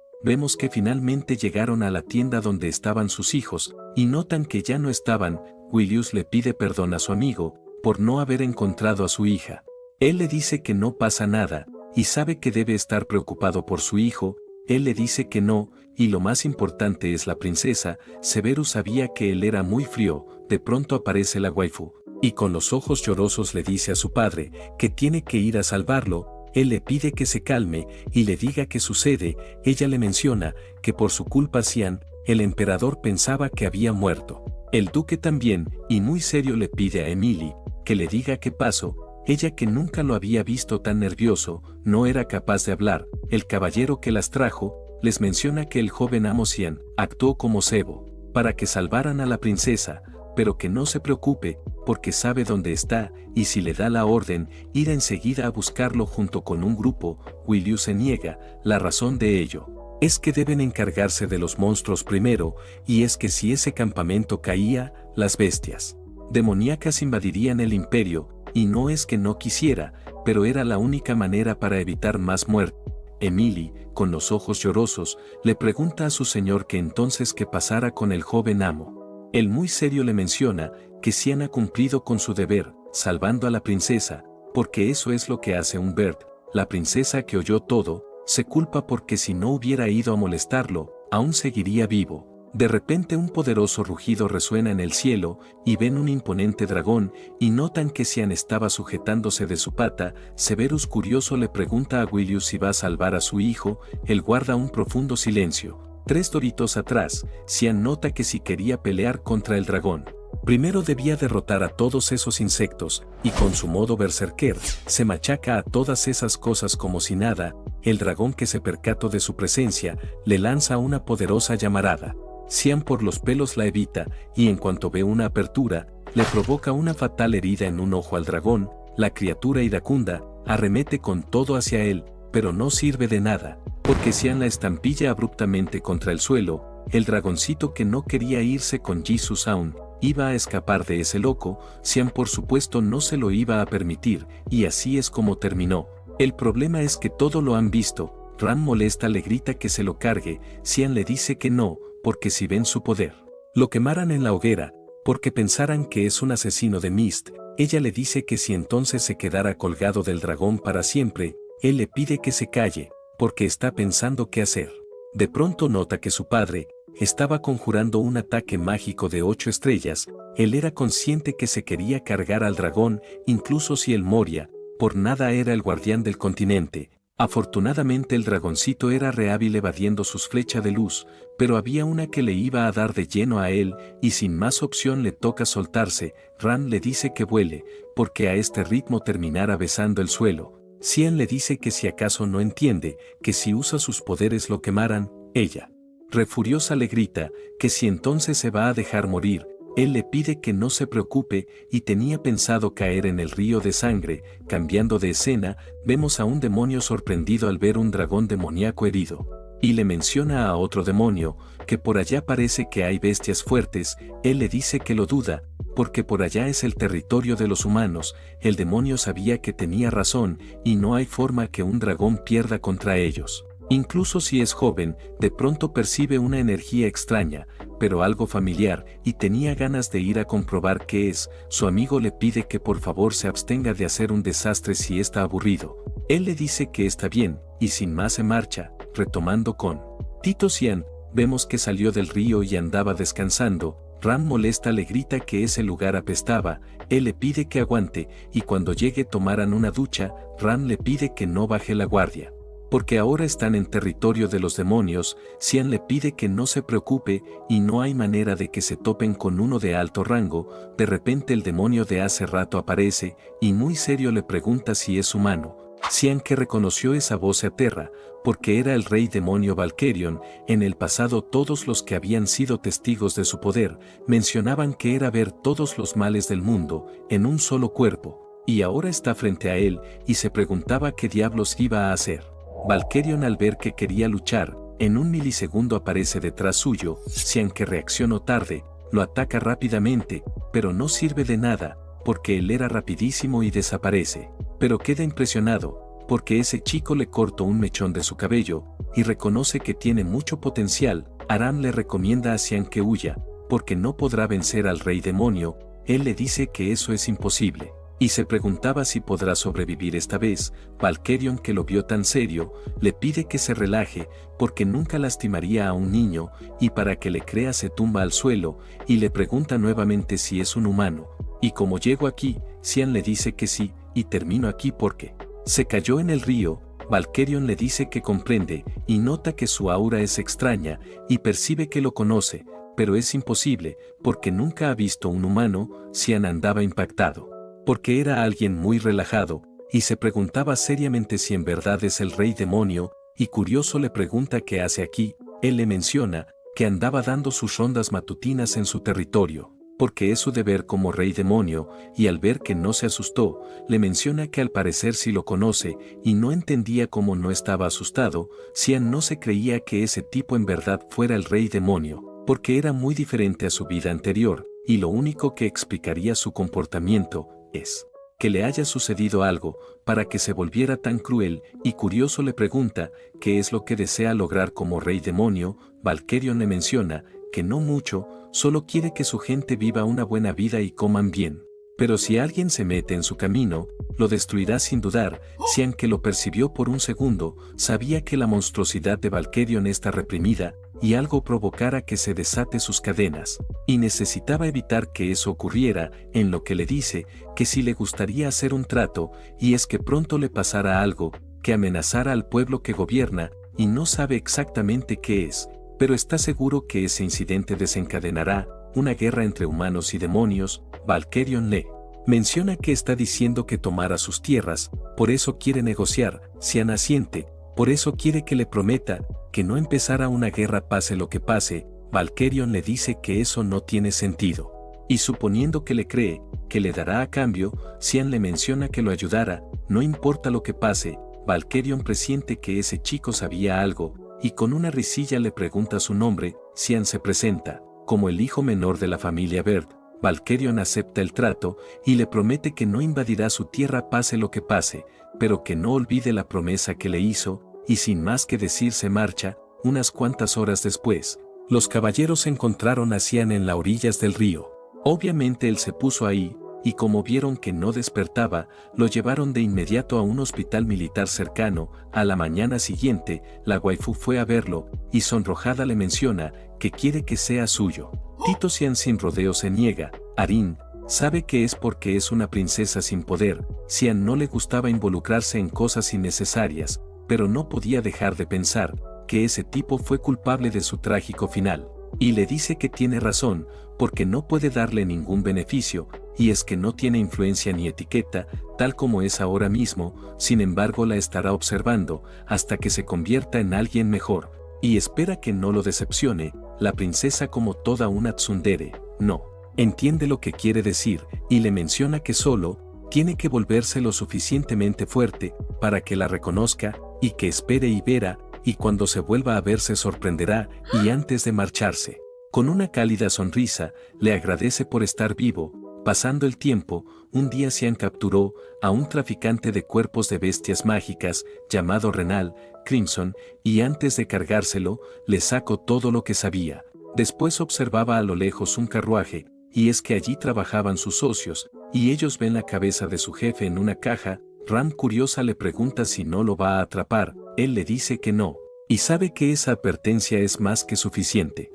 vemos que finalmente llegaron a la tienda donde estaban sus hijos, y notan que ya no estaban. Willius le pide perdón a su amigo por no haber encontrado a su hija. Él le dice que no pasa nada, y sabe que debe estar preocupado por su hijo. Él le dice que no, y lo más importante es la princesa. Severus sabía que él era muy frío. De pronto aparece la waifu, y con los ojos llorosos le dice a su padre que tiene que ir a salvarlo. Él le pide que se calme y le diga qué sucede. Ella le menciona que por su culpa Xian, el emperador, pensaba que había muerto. El duque también, y muy serio le pide a Emily que le diga qué pasó. Ella, que nunca lo había visto tan nervioso, no era capaz de hablar. El caballero que las trajo les menciona que el joven amo Xian actuó como cebo para que salvaran a la princesa, pero que no se preocupe, porque sabe dónde está, y si le da la orden, irá enseguida a buscarlo junto con un grupo. Willius se niega. La razón de ello es que deben encargarse de los monstruos primero, y es que si ese campamento caía, las bestias demoníacas invadirían el imperio, y no es que no quisiera, pero era la única manera para evitar más muerte. Emily, con los ojos llorosos, le pregunta a su señor que entonces qué pasara con el joven amo. Él muy serio le menciona que Xian ha cumplido con su deber, salvando a la princesa, porque eso es lo que hace un Bert. La princesa, que oyó todo, se culpa porque si no hubiera ido a molestarlo, aún seguiría vivo. De repente un poderoso rugido resuena en el cielo, y ven un imponente dragón, y notan que Cian estaba sujetándose de su pata. Severus curioso le pregunta a Willius si va a salvar a su hijo. Él guarda un profundo silencio. 3 doritos atrás, Cian nota que si quería pelear contra el dragón, primero debía derrotar a todos esos insectos, y con su modo berserker, se machaca a todas esas cosas como si nada. El dragón, que se percató de su presencia, le lanza una poderosa llamarada. Cian por los pelos la evita, y en cuanto ve una apertura, le provoca una fatal herida en un ojo al dragón. La criatura iracunda arremete con todo hacia él, pero no sirve de nada, porque Cian la estampilla abruptamente contra el suelo. El dragoncito, que no quería irse con Jesus aún, iba a escapar de ese loco. Cian por supuesto no se lo iba a permitir, y así es como terminó. El problema es que todo lo han visto. Ran molesta le grita que se lo cargue. Cian le dice que no, porque si ven su poder, lo quemaran en la hoguera, porque pensaran que es un asesino de Mist. Ella le dice que si entonces se quedara colgado del dragón para siempre. Él le pide que se calle, porque está pensando qué hacer. De pronto nota que su padre estaba conjurando un ataque mágico de 8 estrellas. Él era consciente que se quería cargar al dragón, incluso si él moría. Por nada era el guardián del continente. Afortunadamente el dragoncito era rehábil evadiendo sus flechas de luz, pero había una que le iba a dar de lleno a él, y sin más opción le toca soltarse. Ran le dice que vuele, porque a este ritmo terminará besando el suelo. Cian le dice que si acaso no entiende, que si usa sus poderes lo quemaran. Ella, refuriosa, le grita que si entonces se va a dejar morir. Él le pide que no se preocupe, y tenía pensado caer en el río de sangre. Cambiando de escena, vemos a un demonio sorprendido al ver un dragón demoníaco herido. Y le menciona a otro demonio, que por allá parece que hay bestias fuertes. Él le dice que lo duda, porque por allá es el territorio de los humanos. El demonio sabía que tenía razón, y no hay forma que un dragón pierda contra ellos. Incluso si es joven, de pronto percibe una energía extraña, pero algo familiar, y tenía ganas de ir a comprobar qué es. Su amigo le pide que por favor se abstenga de hacer un desastre si está aburrido. Él le dice que está bien, y sin más se marcha. Retomando con Tito Cian, vemos que salió del río y andaba descansando. Ran molesta le grita que ese lugar apestaba. Él le pide que aguante, y cuando llegue tomaran una ducha. Ran le pide que no baje la guardia, porque ahora están en territorio de los demonios. Cian le pide que no se preocupe, y no hay manera de que se topen con uno de alto rango. De repente el demonio de hace rato aparece, y muy serio le pregunta si es humano. Cian, que reconoció esa voz, se aterra, porque era el rey demonio Valkerion. En el pasado todos los que habían sido testigos de su poder mencionaban que era ver todos los males del mundo en un solo cuerpo, y ahora está frente a él, y se preguntaba qué diablos iba a hacer. Valkerion, al ver que quería luchar, en un milisegundo aparece detrás suyo. Cian, que reaccionó tarde, lo ataca rápidamente, pero no sirve de nada, porque él era rapidísimo y desaparece. Pero queda impresionado, porque ese chico le cortó un mechón de su cabello, y reconoce que tiene mucho potencial. Aram le recomienda a Cian que huya, porque no podrá vencer al rey demonio. Él le dice que eso es imposible, y se preguntaba si podrá sobrevivir esta vez. Valkerion, que lo vio tan serio, le pide que se relaje, porque nunca lastimaría a un niño, y para que le crea se tumba al suelo, y le pregunta nuevamente si es un humano. Y como llego aquí, Cian le dice que sí, y termino aquí porque se cayó en el río. Valkerion le dice que comprende, y nota que su aura es extraña, y percibe que lo conoce, pero es imposible, porque nunca ha visto un humano. Cian andaba impactado, porque era alguien muy relajado, y se preguntaba seriamente si en verdad es el rey demonio, y curioso le pregunta qué hace aquí. Él le menciona que andaba dando sus rondas matutinas en su territorio, porque es su deber como rey demonio, y al ver que no se asustó, le menciona que al parecer sí lo conoce, y no entendía cómo no estaba asustado. Cian no se creía que ese tipo en verdad fuera el rey demonio, porque era muy diferente a su vida anterior, y lo único que explicaría su comportamiento es que le haya sucedido algo para que se volviera tan cruel. Y curioso le pregunta qué es lo que desea lograr como rey demonio. Valkerion le menciona que no mucho, solo quiere que su gente viva una buena vida y coman bien. Pero si alguien se mete en su camino, lo destruirá sin dudar. Xian, que lo percibió por un segundo, sabía que la monstruosidad de Valkerion está reprimida, y algo provocara que se desate sus cadenas, y necesitaba evitar que eso ocurriera, en lo que le dice, que si le gustaría hacer un trato, y es que pronto le pasara algo, que amenazara al pueblo que gobierna, y no sabe exactamente qué es, pero está seguro que ese incidente desencadenará una guerra entre humanos y demonios. Valkerion le menciona que está diciendo que tomara sus tierras, por eso quiere negociar. Xian asiente, por eso quiere que le prometa que no empezará una guerra pase lo que pase. Valkerion le dice que eso no tiene sentido. Y suponiendo que le cree, que le dará a cambio, Xian le menciona que lo ayudara, no importa lo que pase. Valkerion presiente que ese chico sabía algo, y con una risilla le pregunta su nombre. Xian se presenta como el hijo menor de la familia Bird. Valkerion acepta el trato y le promete que no invadirá su tierra pase lo que pase, pero que no olvide la promesa que le hizo, y sin más que decir se marcha. Unas cuantas horas después, los caballeros encontraron a Xian en las orillas del río. Obviamente él se puso ahí, y como vieron que no despertaba, lo llevaron de inmediato a un hospital militar cercano. A la mañana siguiente, la waifu fue a verlo, y sonrojada le menciona que quiere que sea suyo. Tito Xian sin rodeo se niega. Arin sabe que es porque es una princesa sin poder. Xian no le gustaba involucrarse en cosas innecesarias, pero no podía dejar de pensar que ese tipo fue culpable de su trágico final. Y le dice que tiene razón, porque no puede darle ningún beneficio, y es que no tiene influencia ni etiqueta, tal como es ahora mismo. Sin embargo la estará observando hasta que se convierta en alguien mejor, y espera que no lo decepcione. La princesa, como toda una tsundere, no entiende lo que quiere decir, y le menciona que solo tiene que volverse lo suficientemente fuerte para que la reconozca, y que espere y verá, y cuando se vuelva a ver se sorprenderá. Y antes de marcharse, con una cálida sonrisa, le agradece por estar vivo. Pasando el tiempo, un día Xian capturó a un traficante de cuerpos de bestias mágicas llamado Renal Crimson, y antes de cargárselo, le sacó todo lo que sabía. Después observaba a lo lejos un carruaje, y es que allí trabajaban sus socios, y ellos ven la cabeza de su jefe en una caja. Ram, curiosa, le pregunta si no lo va a atrapar. Él le dice que no, y sabe que esa advertencia es más que suficiente.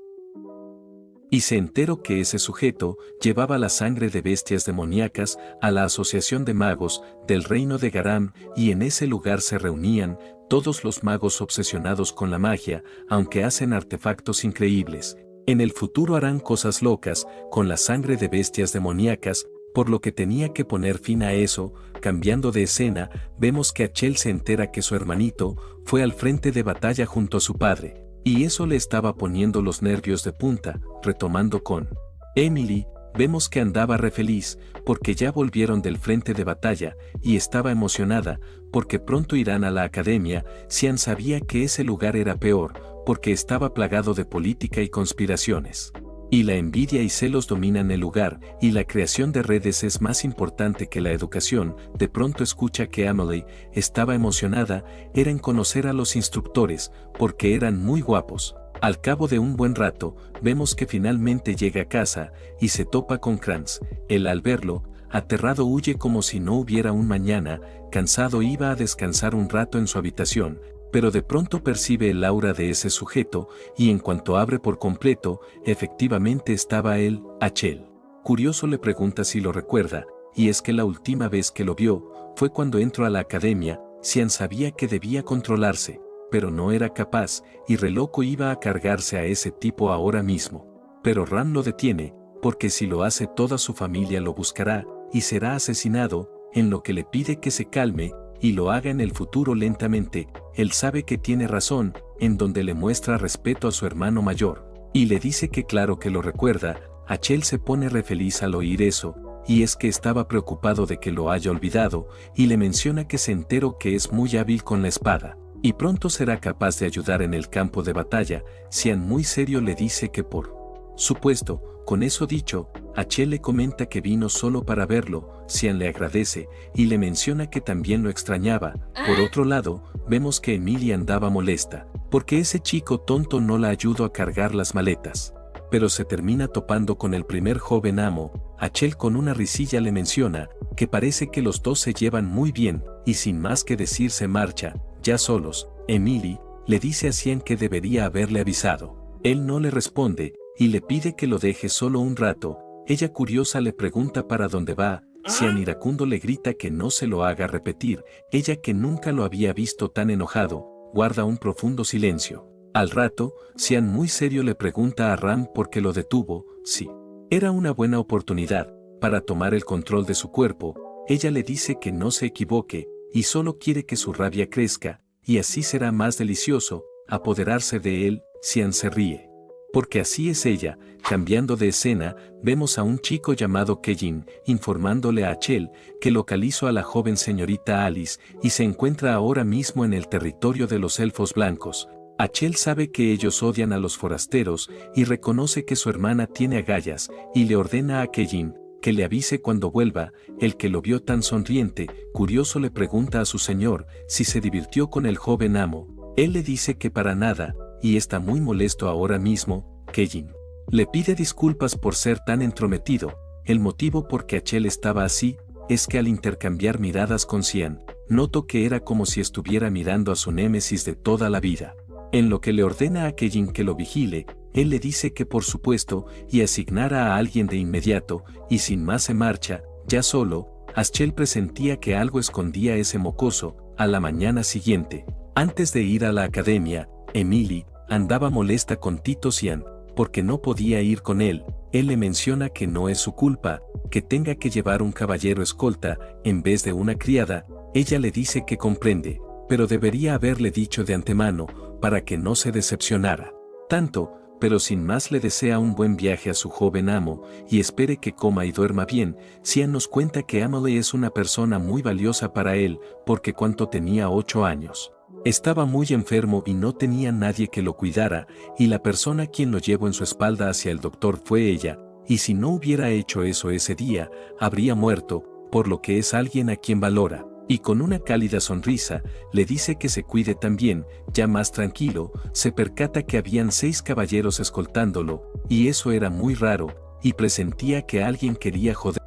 Y se enteró que ese sujeto llevaba la sangre de bestias demoníacas a la Asociación de Magos del Reino de Garam, y en ese lugar se reunían todos los magos obsesionados con la magia, aunque hacen artefactos increíbles. En el futuro harán cosas locas con la sangre de bestias demoníacas, por lo que tenía que poner fin a eso. Cambiando de escena, vemos que Achel se entera que su hermanito fue al frente de batalla junto a su padre, y eso le estaba poniendo los nervios de punta. Retomando con Emily, vemos que andaba re feliz, porque ya volvieron del frente de batalla, y estaba emocionada, porque pronto irán a la academia. Xian sabía que ese lugar era peor, porque estaba plagado de política y conspiraciones. Y la envidia y celos dominan el lugar, y la creación de redes es más importante que la educación. De pronto escucha que Emily estaba emocionada, era en conocer a los instructores, porque eran muy guapos. Al cabo de un buen rato, vemos que finalmente llega a casa, y se topa con Kranz. Él, al verlo, aterrado, huye como si no hubiera un mañana. Cansado, iba a descansar un rato en su habitación, pero de pronto percibe el aura de ese sujeto, y en cuanto abre por completo, efectivamente estaba él. Achel, curioso, le pregunta si lo recuerda, y es que la última vez que lo vio fue cuando entró a la academia. Xian sabía que debía controlarse, pero no era capaz, y re loco iba a cargarse a ese tipo ahora mismo. Pero Ran lo detiene, porque si lo hace toda su familia lo buscará, y será asesinado, en lo que le pide que se calme, y lo haga en el futuro lentamente. Él sabe que tiene razón, en donde le muestra respeto a su hermano mayor, y le dice que claro que lo recuerda. Achel se pone re feliz al oír eso, y es que estaba preocupado de que lo haya olvidado, y le menciona que se enteró que es muy hábil con la espada, y pronto será capaz de ayudar en el campo de batalla. Xian, muy serio, le dice que por supuesto. Con eso dicho, Achel le comenta que vino solo para verlo. Xian le agradece, y le menciona que también lo extrañaba. Por otro lado, vemos que Emily andaba molesta, porque ese chico tonto no la ayudó a cargar las maletas. pero se termina topando con el primer joven amo. Achel con una risilla le menciona que parece que los dos se llevan muy bien, y sin más que decir se marcha, ya solos. Emily le dice a Cian que debería haberle avisado. Él no le responde, y le pide que lo deje solo un rato. Ella curiosa le pregunta para dónde va. Cian iracundo le grita que no se lo haga repetir. Ella, que nunca lo había visto tan enojado, guarda un profundo silencio. Al rato, Cian muy serio le pregunta a Ram por qué lo detuvo. Sí, era una buena oportunidad para tomar el control de su cuerpo. Ella le dice que no se equivoque, y solo quiere que su rabia crezca, y así será más delicioso apoderarse de él. Cian se ríe. Porque así es ella. Cambiando de escena, vemos a un chico llamado Kejin informándole a Achel que localizó a la joven señorita Alice y se encuentra ahora mismo en el territorio de los elfos blancos. Achel sabe que ellos odian a los forasteros y reconoce que su hermana tiene agallas, y le ordena a Kejin que le avise cuando vuelva. El que lo vio tan sonriente, curioso, le pregunta a su señor si se divirtió con el joven amo. Él le dice que para nada, y está muy molesto ahora mismo. Kejin le pide disculpas por ser tan entrometido. El motivo por que Achel estaba así es que al intercambiar miradas con Cian, notó que era como si estuviera mirando a su némesis de toda la vida. En lo que le ordena a Kejin que lo vigile, él le dice que por supuesto, y asignara a alguien de inmediato, y sin más se marcha. Ya solo, Achel presentía que algo escondía ese mocoso. A la mañana siguiente, antes de ir a la academia, Emily andaba molesta con Tito Cian, porque no podía ir con él. Él le menciona que no es su culpa, que tenga que llevar un caballero escolta en vez de una criada. Ella le dice que comprende, pero debería haberle dicho de antemano, para que no se decepcionara tanto, pero sin más le desea un buen viaje a su joven amo, y espere que coma y duerma bien. Cian nos cuenta que Emily es una persona muy valiosa para él, porque cuando tenía 8 años, estaba muy enfermo y no tenía nadie que lo cuidara, y la persona quien lo llevó en su espalda hacia el doctor fue ella, y si no hubiera hecho eso ese día, habría muerto, por lo que es alguien a quien valora. Y con una cálida sonrisa, le dice que se cuide también. Ya más tranquilo, se percata que habían 6 caballeros escoltándolo, y eso era muy raro, y presentía que alguien quería joder.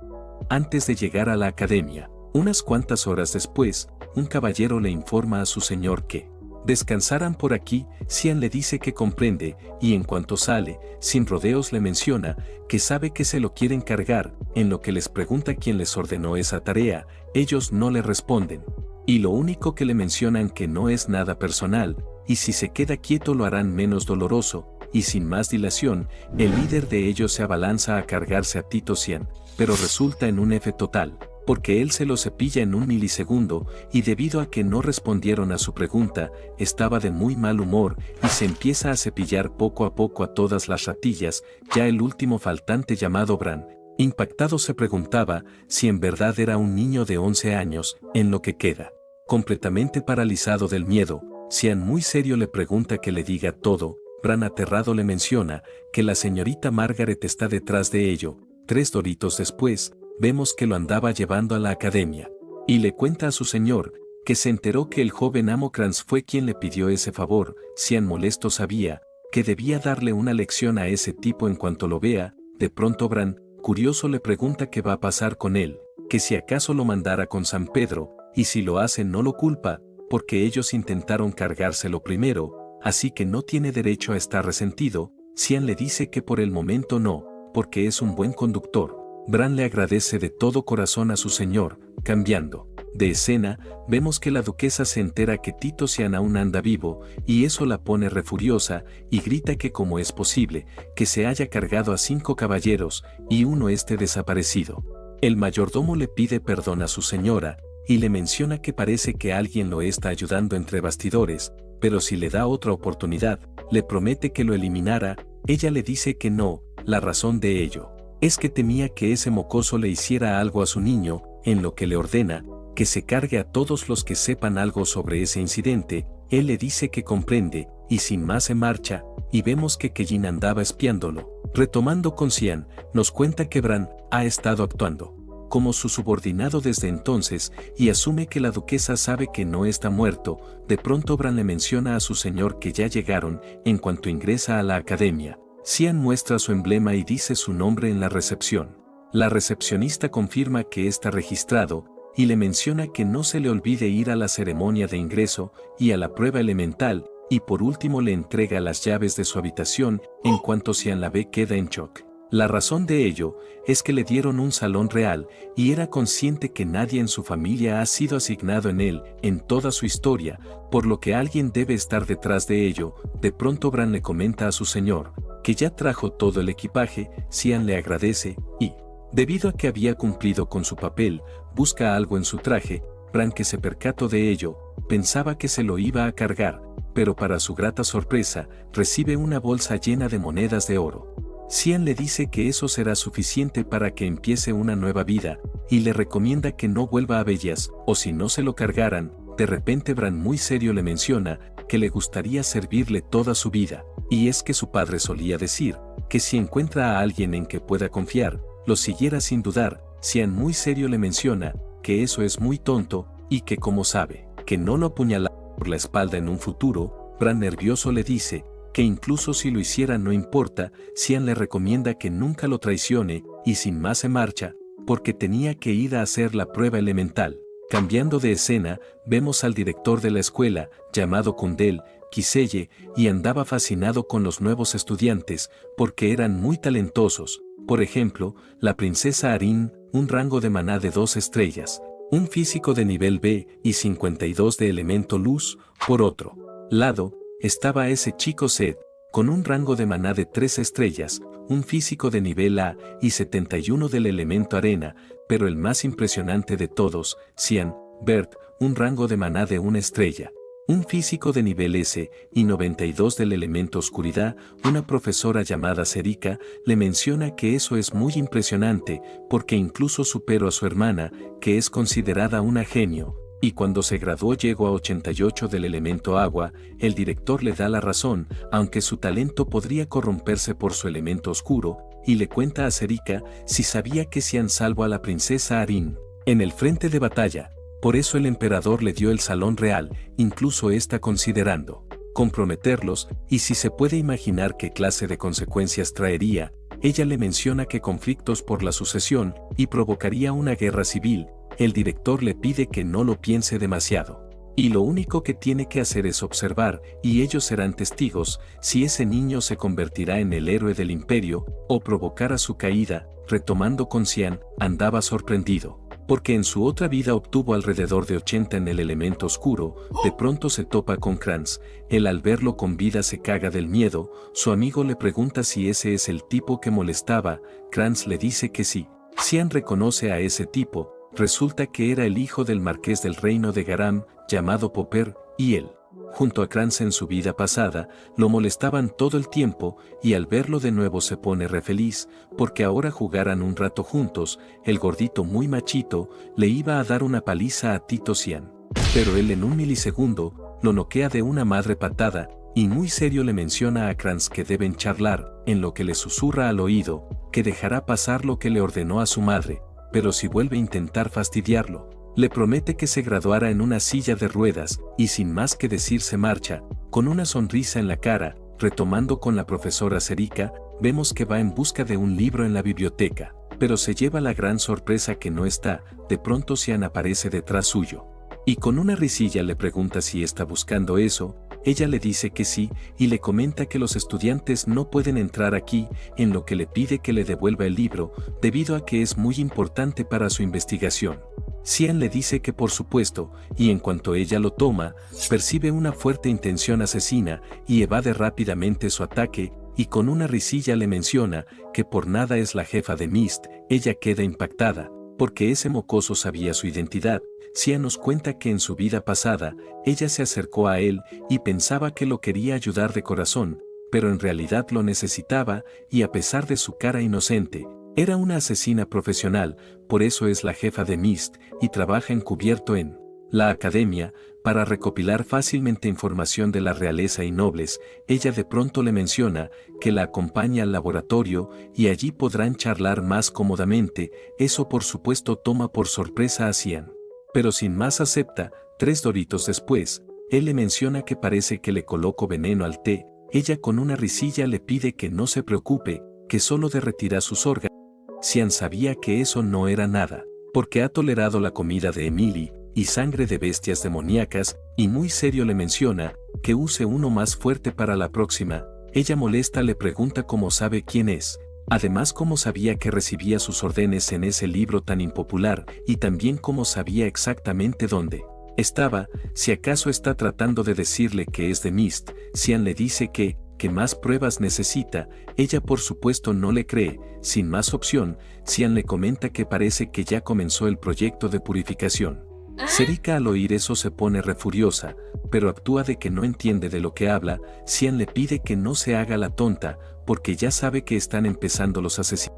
Antes de llegar a la academia, unas cuantas horas después, un caballero le informa a su señor que descansaran por aquí. Cian le dice que comprende, y en cuanto sale, sin rodeos le menciona que sabe que se lo quieren cargar. En lo que les pregunta quién les ordenó esa tarea, ellos no le responden, y lo único que le mencionan que no es nada personal, y si se queda quieto lo harán menos doloroso. Y sin más dilación, el líder de ellos se abalanza a cargarse a Tito Cian, pero resulta en un F total, porque él se lo cepilla en un milisegundo, y debido a que no respondieron a su pregunta, estaba de muy mal humor, y se empieza a cepillar poco a poco a todas las ratillas. Ya el último faltante, llamado Bran, impactado, se preguntaba si en verdad era un niño de 11 años, en lo que queda completamente paralizado del miedo. Cian muy serio le pregunta que le diga todo. Bran aterrado le menciona que la señorita Margaret está detrás de ello. 3 doritos después, vemos que lo andaba llevando a la academia, y le cuenta a su señor que se enteró que el joven amo Kranz fue quien le pidió ese favor. Cian molesto sabía que debía darle una lección a ese tipo en cuanto lo vea. De pronto Bran, curioso, le pregunta qué va a pasar con él, que si acaso lo mandara con San Pedro, y si lo hace no lo culpa, porque ellos intentaron cargárselo primero, así que no tiene derecho a estar resentido. Cian le dice que por el momento no, porque es un buen conductor. Bran le agradece de todo corazón a su señor. Cambiando de escena, vemos que la duquesa se entera que Tito Cian aún anda vivo, y eso la pone re furiosa, y grita que cómo es posible que se haya cargado a 5 caballeros, y uno esté desaparecido. El mayordomo le pide perdón a su señora, y le menciona que parece que alguien lo está ayudando entre bastidores, pero si le da otra oportunidad, le promete que lo eliminará. Ella le dice que no. La razón de ello es que temía que ese mocoso le hiciera algo a su niño, en lo que le ordena que se cargue a todos los que sepan algo sobre ese incidente. Él le dice que comprende, y sin más se marcha, y vemos que Kejin andaba espiándolo. Retomando con Cian, nos cuenta que Bran ha estado actuando como su subordinado desde entonces, y asume que la duquesa sabe que no está muerto. De pronto Bran le menciona a su señor que ya llegaron. En cuanto ingresa a la academia, Cian muestra su emblema y dice su nombre en la recepción. La recepcionista confirma que está registrado y le menciona que no se le olvide ir a la ceremonia de ingreso y a la prueba elemental, y por último le entrega las llaves de su habitación. En cuanto Cian la ve, queda en shock. La razón de ello es que le dieron un salón real y era consciente que nadie en su familia ha sido asignado en él en toda su historia, por lo que alguien debe estar detrás de ello. De pronto Bran le comenta a su señor que ya trajo todo el equipaje. Cian le agradece y, debido a que había cumplido con su papel, busca algo en su traje. Bran, que se percató de ello, pensaba que se lo iba a cargar, pero para su grata sorpresa, recibe una bolsa llena de monedas de oro. Cian le dice que eso será suficiente para que empiece una nueva vida, y le recomienda que no vuelva a Bellas, o si no se lo cargaran. De repente Bran muy serio le menciona que le gustaría servirle toda su vida, y es que su padre solía decir que si encuentra a alguien en que pueda confiar, lo siguiera sin dudar. Cian muy serio le menciona que eso es muy tonto, y que como sabe que no lo apuñalará por la espalda en un futuro, Bran nervioso le dice que incluso si lo hiciera no importa. Cian le recomienda que nunca lo traicione, y sin más se marcha, porque tenía que ir a hacer la prueba elemental. Cambiando de escena, vemos al director de la escuela, llamado Kundel Kiseye, y andaba fascinado con los nuevos estudiantes, porque eran muy talentosos. Por ejemplo, la princesa Arin, un rango de maná de 2 estrellas, un físico de nivel B y 52 de elemento luz. Por otro lado, estaba ese chico Zed, con un rango de maná de 3 estrellas, un físico de nivel A y 71 del elemento arena, pero el más impresionante de todos, Cian Bert, un rango de maná de 1 estrella, un físico de nivel S y 92 del elemento oscuridad. Una profesora llamada Serika le menciona que eso es muy impresionante, porque incluso superó a su hermana, que es considerada una genio. Y cuando se graduó llegó a 88 del elemento agua. El director le da la razón, aunque su talento podría corromperse por su elemento oscuro, y le cuenta a Serika si sabía que Cian salvó a la princesa Arin en el frente de batalla. Por eso el emperador le dio el salón real, incluso está considerando comprometerlos, y si se puede imaginar qué clase de consecuencias traería. Ella le menciona que conflictos por la sucesión y provocaría una guerra civil. El director le pide que no lo piense demasiado, y lo único que tiene que hacer es observar, y ellos serán testigos si ese niño se convertirá en el héroe del imperio o provocará su caída. Retomando con Cian, andaba sorprendido, porque en su otra vida obtuvo alrededor de 80 en el elemento oscuro. De pronto se topa con Kranz. Él, al verlo con vida, se caga del miedo. Su amigo le pregunta si ese es el tipo que molestaba. Kranz le dice que sí. Cian reconoce a ese tipo. Resulta que era el hijo del marqués del reino de Garam, llamado Popper, y él, junto a Kranz en su vida pasada, lo molestaban todo el tiempo, y al verlo de nuevo se pone re feliz, porque ahora jugaran un rato juntos. El gordito muy machito le iba a dar una paliza a Tito Cian, pero él en un milisegundo lo noquea de una madre patada, y muy serio le menciona a Kranz que deben charlar, en lo que le susurra al oído que dejará pasar lo que le ordenó a su madre, pero si vuelve a intentar fastidiarlo, le promete que se graduará en una silla de ruedas, y sin más que decir se marcha, con una sonrisa en la cara. Retomando con la profesora Serika, vemos que va en busca de un libro en la biblioteca, pero se lleva la gran sorpresa que no está. De pronto Cian aparece detrás suyo, y con una risilla le pregunta si está buscando eso. Ella le dice que sí, y le comenta que los estudiantes no pueden entrar aquí, en lo que le pide que le devuelva el libro, debido a que es muy importante para su investigación. Cian le dice que por supuesto, y en cuanto ella lo toma, percibe una fuerte intención asesina, y evade rápidamente su ataque, y con una risilla le menciona que por nada es la jefa de Mist. Ella queda impactada, porque ese mocoso sabía su identidad. Cian nos cuenta que en su vida pasada, ella se acercó a él y pensaba que lo quería ayudar de corazón, pero en realidad lo necesitaba, y a pesar de su cara inocente, era una asesina profesional. Por eso es la jefa de Mist, y trabaja encubierto en la academia, para recopilar fácilmente información de la realeza y nobles. Ella de pronto le menciona que la acompaña al laboratorio, y allí podrán charlar más cómodamente. Eso por supuesto toma por sorpresa a Cian, pero sin más acepta. 3 doritos después, él le menciona que parece que le coloco veneno al té. ella con una risilla le pide que no se preocupe, que solo derretirá sus órganos. Xian sabía que eso no era nada, porque ha tolerado la comida de Emily y sangre de bestias demoníacas, y muy serio le menciona que use uno más fuerte para la próxima. Ella molesta le pregunta cómo sabe quién es, además cómo sabía que recibía sus órdenes en ese libro tan impopular, y también cómo sabía exactamente dónde estaba. Si acaso está tratando de decirle que es de Mist. Xian le dice que más pruebas necesita. Ella por supuesto no le cree. Sin más opción, Xian le comenta que parece que ya comenzó el proyecto de purificación. Serika al oír eso se pone refuriosa, pero actúa de que no entiende de lo que habla. Xian le pide que no se haga la tonta, porque ya sabe que están empezando los asesinos.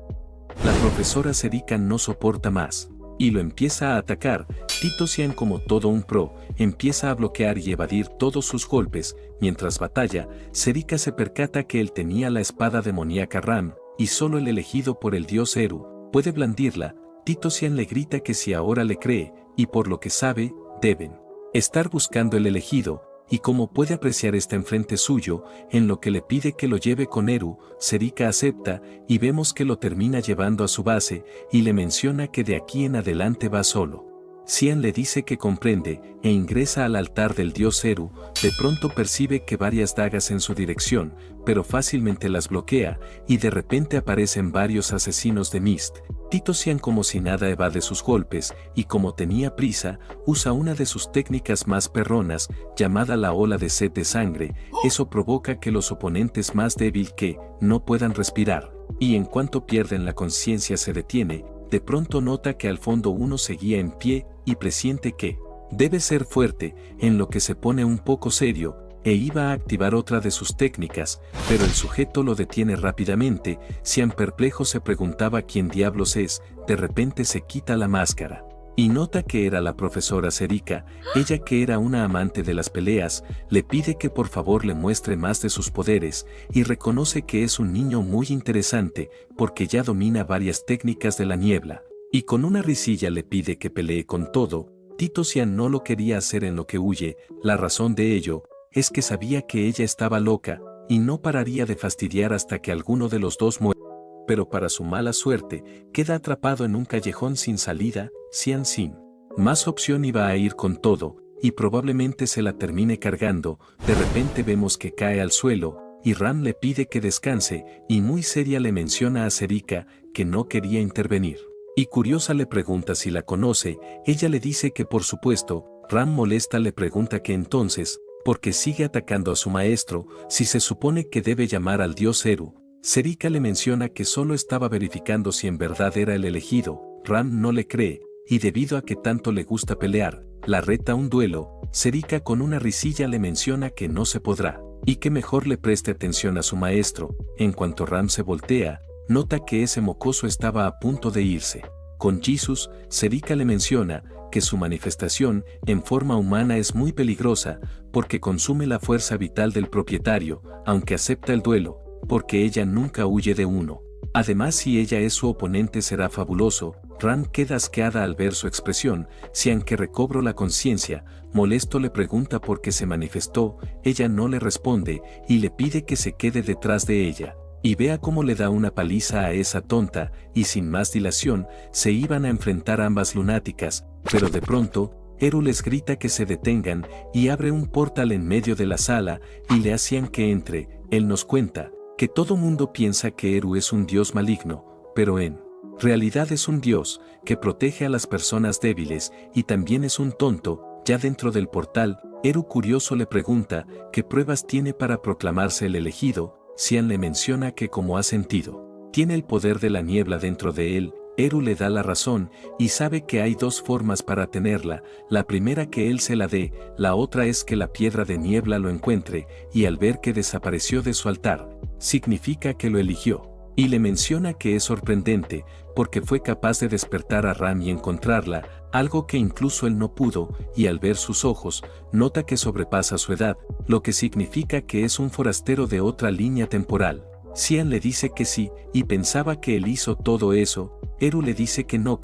La profesora Serika no soporta más, y lo empieza a atacar. Tito Xian, como todo un pro, empieza a bloquear y evadir todos sus golpes. Mientras batalla, Serika se percata que él tenía la espada demoníaca Ram, y solo el elegido por el dios Eru puede blandirla. Tito Xian le grita que si ahora le cree, y por lo que sabe, deben estar buscando el elegido, y como puede apreciar está enfrente suyo, en lo que le pide que lo lleve con Eru. Serika acepta, y vemos que lo termina llevando a su base, y le menciona que de aquí en adelante va solo. Xian le dice que comprende, e ingresa al altar del dios Eru. De pronto percibe que varias dagas en su dirección, pero fácilmente las bloquea, y de repente aparecen varios asesinos de Mist. Tito Xian, como si nada, evade sus golpes, y como tenía prisa, usa una de sus técnicas más perronas, llamada la ola de sed de sangre. Eso provoca que los oponentes más débiles que no puedan respirar, y en cuanto pierden la conciencia se detiene. De pronto nota que al fondo uno seguía en pie, y presiente que debe ser fuerte, en lo que se pone un poco serio, e iba a activar otra de sus técnicas, pero el sujeto lo detiene rápidamente. Xian perplejo se preguntaba quién diablos es. De repente se quita la máscara, y nota que era la profesora Serika. Ella, que era una amante de las peleas, le pide que por favor le muestre más de sus poderes, y reconoce que es un niño muy interesante, porque ya domina varias técnicas de la niebla, y con una risilla le pide que pelee con todo. Tito Xian no lo quería hacer, en lo que huye. La razón de ello es que sabía que ella estaba loca, y no pararía de fastidiar hasta que alguno de los dos muera. Pero para su mala suerte, queda atrapado en un callejón sin salida. Xian sin más opción iba a ir con todo, y probablemente se la termine cargando. De repente vemos que cae al suelo, y Ram le pide que descanse, y muy seria le menciona a Serika que no quería intervenir. Y curiosa le pregunta si la conoce. Ella le dice que por supuesto. Ram molesta le pregunta que entonces, ¿por qué sigue atacando a su maestro, si se supone que debe llamar al dios Eru? Serika le menciona que solo estaba verificando si en verdad era el elegido. Ram no le cree, y debido a que tanto le gusta pelear, la reta a un duelo. Serika con una risilla le menciona que no se podrá, y que mejor le preste atención a su maestro. En cuanto Ram se voltea, nota que ese mocoso estaba a punto de irse. Con Jesus, Serika le menciona que su manifestación en forma humana es muy peligrosa, porque consume la fuerza vital del propietario, aunque acepta el duelo, porque ella nunca huye de uno. Además, si ella es su oponente será fabuloso. Ram queda asqueada al ver su expresión. Xian, que recobró la conciencia, molesto le pregunta por qué se manifestó. Ella no le responde, y le pide que se quede detrás de ella, y vea cómo le da una paliza a esa tonta, y sin más dilación, se iban a enfrentar ambas lunáticas, pero de pronto, Eru les grita que se detengan, y abre un portal en medio de la sala, y le hacían que entre. Él nos cuenta que todo mundo piensa que Eru es un dios maligno, pero en realidad es un dios que protege a las personas débiles, y también es un tonto. Ya dentro del portal, Eru curioso le pregunta qué pruebas tiene para proclamarse el elegido. Xian le menciona que como ha sentido, tiene el poder de la niebla dentro de él. Eru le da la razón, y sabe que hay dos formas para tenerla. La primera, que él se la dé; la otra es que la piedra de niebla lo encuentre, y al ver que desapareció de su altar, significa que lo eligió. Y le menciona que es sorprendente, porque fue capaz de despertar a Ram y encontrarla, algo que incluso él no pudo, y al ver sus ojos, nota que sobrepasa su edad, lo que significa que es un forastero de otra línea temporal. Xian le dice que sí, y pensaba que él hizo todo eso. Eru le dice que no,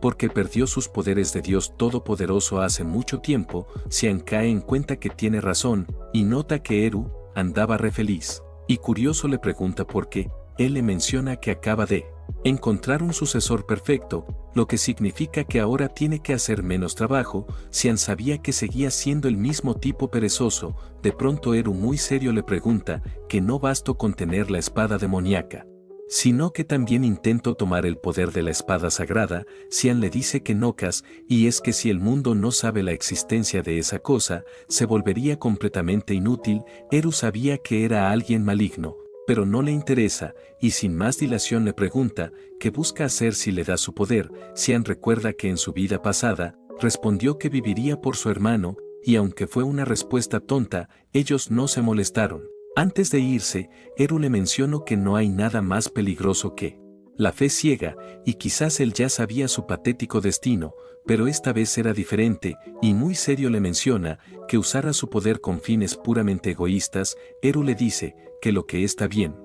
porque perdió sus poderes de Dios Todopoderoso hace mucho tiempo. Xian cae en cuenta que tiene razón, y nota que Eru andaba re feliz. Y curioso le pregunta por qué. Él le menciona que acaba de encontrar un sucesor perfecto, lo que significa que ahora tiene que hacer menos trabajo. Xian sabía que seguía siendo el mismo tipo perezoso. De pronto Eru muy serio le pregunta que no bastó con tener la espada demoníaca, sino que también intentó tomar el poder de la espada sagrada. Xian le dice que no cas, y es que si el mundo no sabe la existencia de esa cosa, se volvería completamente inútil. Eru sabía que era alguien maligno, pero no le interesa, y sin más dilación le pregunta qué busca hacer si le da su poder. Xian recuerda que en su vida pasada, respondió que viviría por su hermano, y aunque fue una respuesta tonta, ellos no se molestaron. Antes de irse, Eru le mencionó que no hay nada más peligroso que la fe ciega, y quizás él ya sabía su patético destino, pero esta vez era diferente, y muy serio le menciona que usara su poder con fines puramente egoístas. Eru le dice que lo que está bien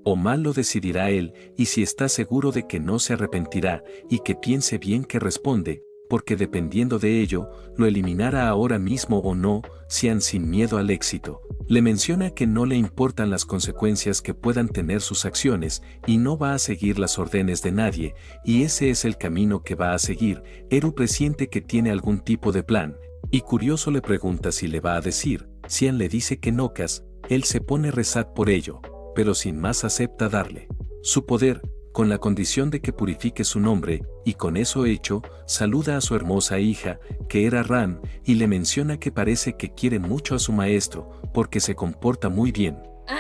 o mal lo decidirá él, y si está seguro de que no se arrepentirá, y que piense bien que responde, porque dependiendo de ello, lo eliminará ahora mismo o no. Xian, sin miedo al éxito, le menciona que no le importan las consecuencias que puedan tener sus acciones, y no va a seguir las órdenes de nadie, y ese es el camino que va a seguir. Eru presiente que tiene algún tipo de plan, y curioso le pregunta si le va a decir. Xian le dice que no cas, él se pone rezar por ello, pero sin más acepta darle su poder, con la condición de que purifique su nombre, y con eso hecho, saluda a su hermosa hija, que era Ran, y le menciona que parece que quiere mucho a su maestro, porque se comporta muy bien.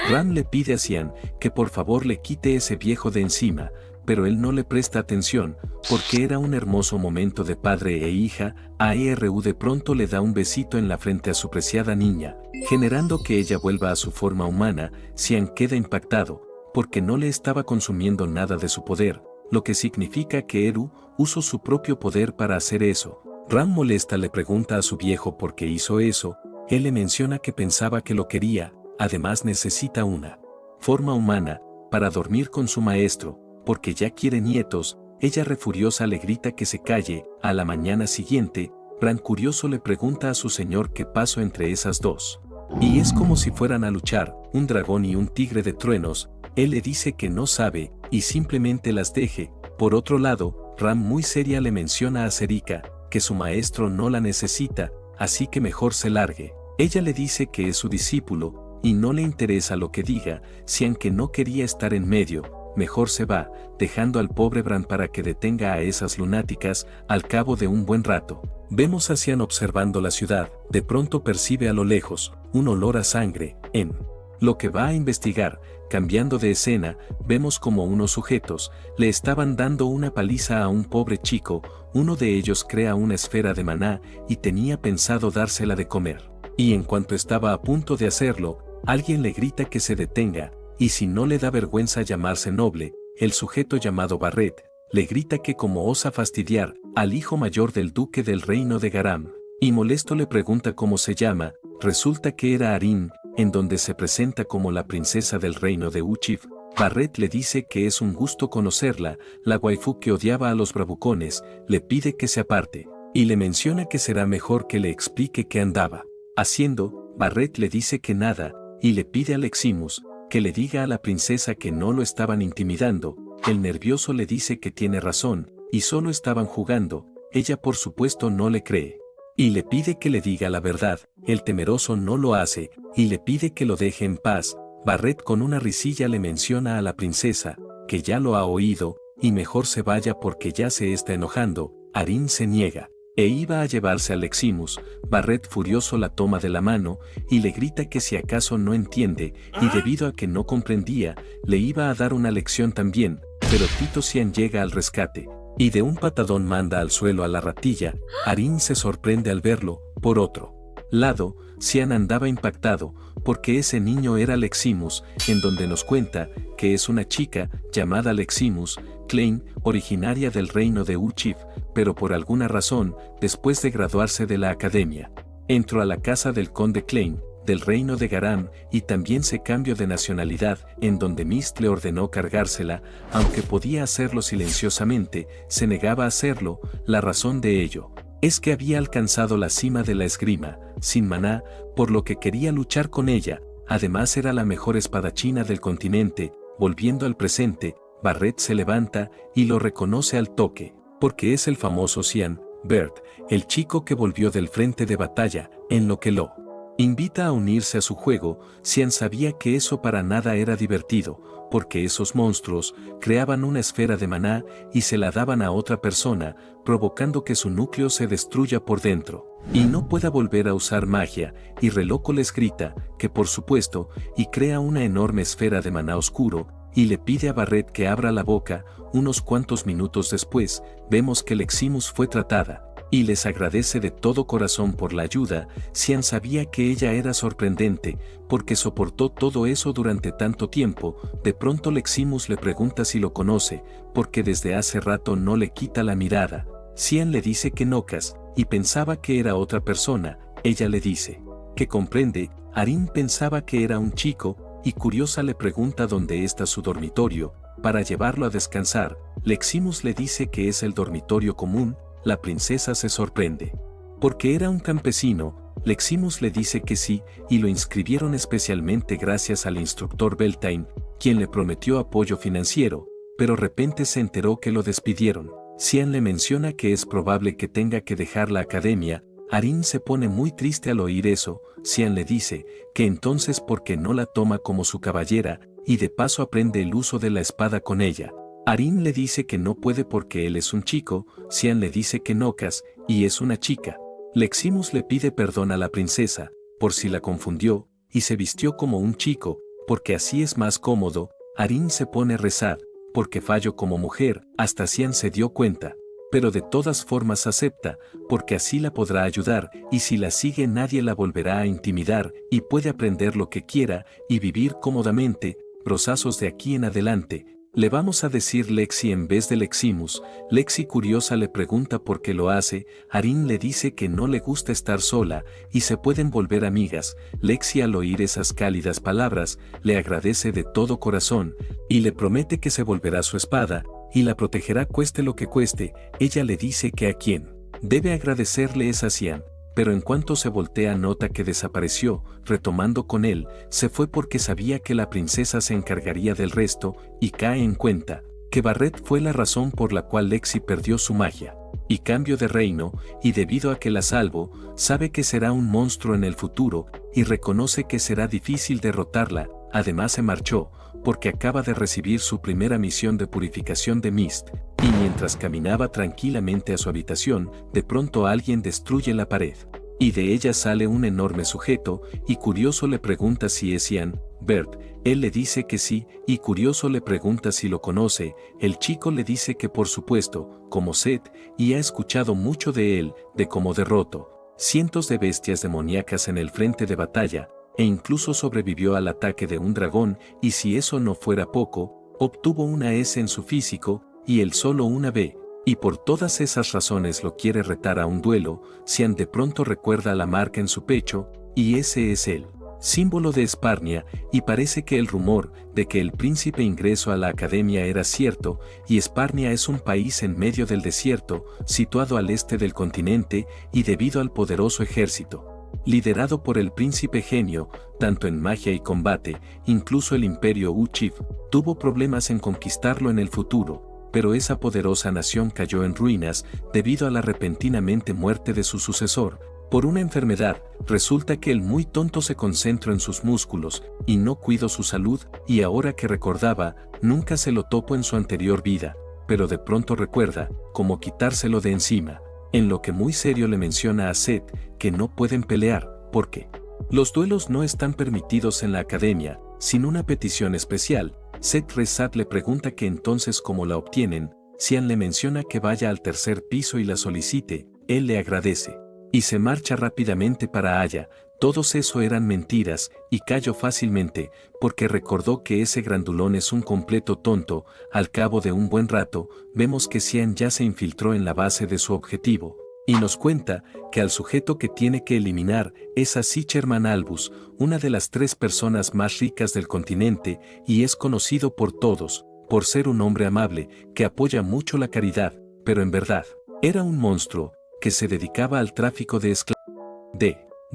Ran le pide a Xian que por favor le quite ese viejo de encima, pero él no le presta atención, porque era un hermoso momento de padre e hija. Aeru de pronto le da un besito en la frente a su preciada niña, generando que ella vuelva a su forma humana. Xian queda impactado, porque no le estaba consumiendo nada de su poder, lo que significa que Eru usó su propio poder para hacer eso. Ran molesta le pregunta a su viejo por qué hizo eso. Él le menciona que pensaba que lo quería, además necesita una forma humana para dormir con su maestro, porque ya quiere nietos. Ella refuriosa le grita que se calle. A la mañana siguiente, Ran curioso le pregunta a su señor qué pasó entre esas dos. Y es como si fueran a luchar, un dragón y un tigre de truenos. Él le dice que no sabe, y simplemente las deje. Por otro lado, Ram muy seria le menciona a Serika que su maestro no la necesita, así que mejor se largue. Ella le dice que es su discípulo, y no le interesa lo que diga. Xian, que no quería estar en medio, mejor se va, dejando al pobre Bran para que detenga a esas lunáticas. Al cabo de un buen rato, vemos a Xian observando la ciudad. De pronto percibe a lo lejos un olor a sangre, en lo que va a investigar. Cambiando de escena, vemos como unos sujetos le estaban dando una paliza a un pobre chico. Uno de ellos crea una esfera de maná y tenía pensado dársela de comer. Y en cuanto estaba a punto de hacerlo, alguien le grita que se detenga, y si no le da vergüenza llamarse noble. El sujeto llamado Barret le grita que como osa fastidiar al hijo mayor del duque del reino de Garam, y molesto le pregunta cómo se llama. Resulta que era Arin, en donde se presenta como la princesa del reino de Uchif. Barret le dice que es un gusto conocerla. La waifu que odiaba a los bravucones le pide que se aparte, y le menciona que será mejor que le explique qué andaba haciendo. Barret le dice que nada, y le pide a Leximus que le diga a la princesa que no lo estaban intimidando. El nervioso le dice que tiene razón, y solo estaban jugando. Ella por supuesto no le cree, y le pide que le diga la verdad. El temeroso no lo hace, y le pide que lo deje en paz. Barret con una risilla le menciona a la princesa que ya lo ha oído, y mejor se vaya porque ya se está enojando. Arin se niega, e iba a llevarse a Leximus. Barret furioso la toma de la mano, y le grita que si acaso no entiende, y debido a que no comprendía, le iba a dar una lección también. Pero Tito Xian llega al rescate, y de un patadón manda al suelo a la ratilla. Arin se sorprende al verlo. Por otro lado, Xian andaba impactado, porque ese niño era Leximus, en donde nos cuenta que es una chica llamada Leximus Klein, originaria del reino de Uchif, pero por alguna razón, después de graduarse de la academia, entró a la casa del conde Klein, del reino de Garam, y también se cambió de nacionalidad, en donde Mist le ordenó cargársela. Aunque podía hacerlo silenciosamente, se negaba a hacerlo. La razón de ello es que había alcanzado la cima de la esgrima, sin maná, por lo que quería luchar con ella. además era la mejor espadachina del continente. Volviendo al presente, Barrett se levanta y lo reconoce al toque, porque es el famoso Cian Bert, el chico que volvió del frente de batalla, en lo que lo invita a unirse a su juego. Cian sabía que eso para nada era divertido, porque esos monstruos creaban una esfera de maná y se la daban a otra persona, provocando que su núcleo se destruya por dentro y no pueda volver a usar magia, y Reloco les grita que por supuesto, y crea una enorme esfera de maná oscuro, y le pide a Barrett que abra la boca. Unos cuantos minutos después, vemos que Leximus fue tratada, y les agradece de todo corazón por la ayuda. Cian sabía que ella era sorprendente, porque soportó todo eso durante tanto tiempo. De pronto Leximus le pregunta si lo conoce, porque desde hace rato no le quita la mirada. Cian le dice que Nocas, y pensaba que era otra persona. Ella le dice que comprende. Arin pensaba que era un chico, y curiosa le pregunta dónde está su dormitorio, para llevarlo a descansar. Leximus le dice que es el dormitorio común. La princesa se sorprende, porque era un campesino. Leximus le dice que sí, y lo inscribieron especialmente gracias al instructor Beltane, quien le prometió apoyo financiero, pero de repente se enteró que lo despidieron. Cian le menciona que es probable que tenga que dejar la academia. Arin se pone muy triste al oír eso. Cian le dice que entonces por qué no la toma como su caballera, y de paso aprende el uso de la espada con ella. Arin le dice que no puede porque él es un chico. Cian le dice que Nocas, y es una chica. Leximus le pide perdón a la princesa, por si la confundió, y se vistió como un chico, porque así es más cómodo. Arin se pone a rezar, porque falló como mujer. Hasta Cian se dio cuenta, pero de todas formas acepta, porque así la podrá ayudar, y si la sigue nadie la volverá a intimidar, y puede aprender lo que quiera, y vivir cómodamente. Brozazos de aquí en adelante. Le vamos a decir Lexi en vez de Leximus. Lexi curiosa le pregunta por qué lo hace. Arin le dice que no le gusta estar sola, y se pueden volver amigas. Lexi al oír esas cálidas palabras, le agradece de todo corazón, y le promete que se volverá su espada, y la protegerá cueste lo que cueste. Ella le dice que a quien debe agradecerle es a Cian, pero en cuanto se voltea nota que desapareció. Retomando con él, se fue porque sabía que la princesa se encargaría del resto, y cae en cuenta que Barrett fue la razón por la cual Lexi perdió su magia y cambio de reino, y debido a que la salvo, sabe que será un monstruo en el futuro, y reconoce que será difícil derrotarla. Además se marchó, porque acaba de recibir su primera misión de purificación de Mist, y mientras caminaba tranquilamente a su habitación, de pronto alguien destruye la pared, y de ella sale un enorme sujeto, y curioso le pregunta si es Cian Bert. Él le dice que sí, y curioso le pregunta si lo conoce. El chico le dice que por supuesto, como Seth, y ha escuchado mucho de él, de cómo derrotó cientos de bestias demoníacas en el frente de batalla, e incluso sobrevivió al ataque de un dragón, y si eso no fuera poco, obtuvo una S en su físico, y él solo una B, y por todas esas razones lo quiere retar a un duelo. Cian de pronto recuerda la marca en su pecho, y ese es el símbolo de Esparnia, y parece que el rumor de que el príncipe ingresó a la academia era cierto, y Esparnia es un país en medio del desierto, situado al este del continente, y debido al poderoso ejército liderado por el príncipe genio, tanto en magia y combate, incluso el imperio Uchif tuvo problemas en conquistarlo en el futuro, pero esa poderosa nación cayó en ruinas debido a la repentinamente muerte de su sucesor. Por una enfermedad, resulta que el muy tonto se concentró en sus músculos, y no cuidó su salud, y ahora que recordaba, nunca se lo topó en su anterior vida, pero de pronto recuerda cómo quitárselo de encima, en lo que muy serio le menciona a Seth que no pueden pelear, porque los duelos no están permitidos en la academia, sin una petición especial. Seth Rezat le pregunta que entonces cómo la obtienen. Cian le menciona que vaya al tercer piso y la solicite. Él le agradece y se marcha rápidamente para allá. Todos eso eran mentiras, y cayó fácilmente, porque recordó que ese grandulón es un completo tonto. Al cabo de un buen rato, vemos que Cian ya se infiltró en la base de su objetivo, y nos cuenta que al sujeto que tiene que eliminar es a Sicherman Albus, una de las 3 personas más ricas del continente, y es conocido por todos, por ser un hombre amable, que apoya mucho la caridad, pero en verdad, era un monstruo, que se dedicaba al tráfico de esclavos.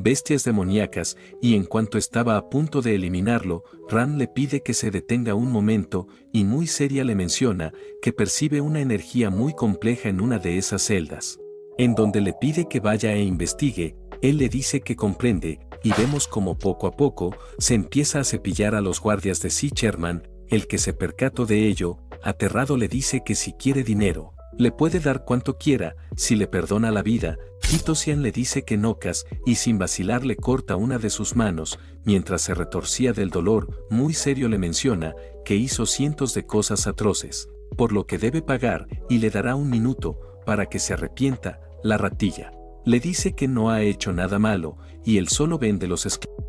bestias demoníacas, y en cuanto estaba a punto de eliminarlo, Ran le pide que se detenga un momento, y muy seria le menciona que percibe una energía muy compleja en una de esas celdas. En donde le pide que vaya e investigue, él le dice que comprende, y vemos como poco a poco se empieza a cepillar a los guardias de Sea Sherman. El que se percató de ello, aterrado le dice que si quiere dinero, le puede dar cuanto quiera, si le perdona la vida. Tito Cian le dice que nocas, y sin vacilar le corta una de sus manos, mientras se retorcía del dolor, muy serio le menciona que hizo cientos de cosas atroces, por lo que debe pagar, y le dará 1 minuto, para que se arrepienta. La ratilla le dice que no ha hecho nada malo, y él solo vende los esclavos.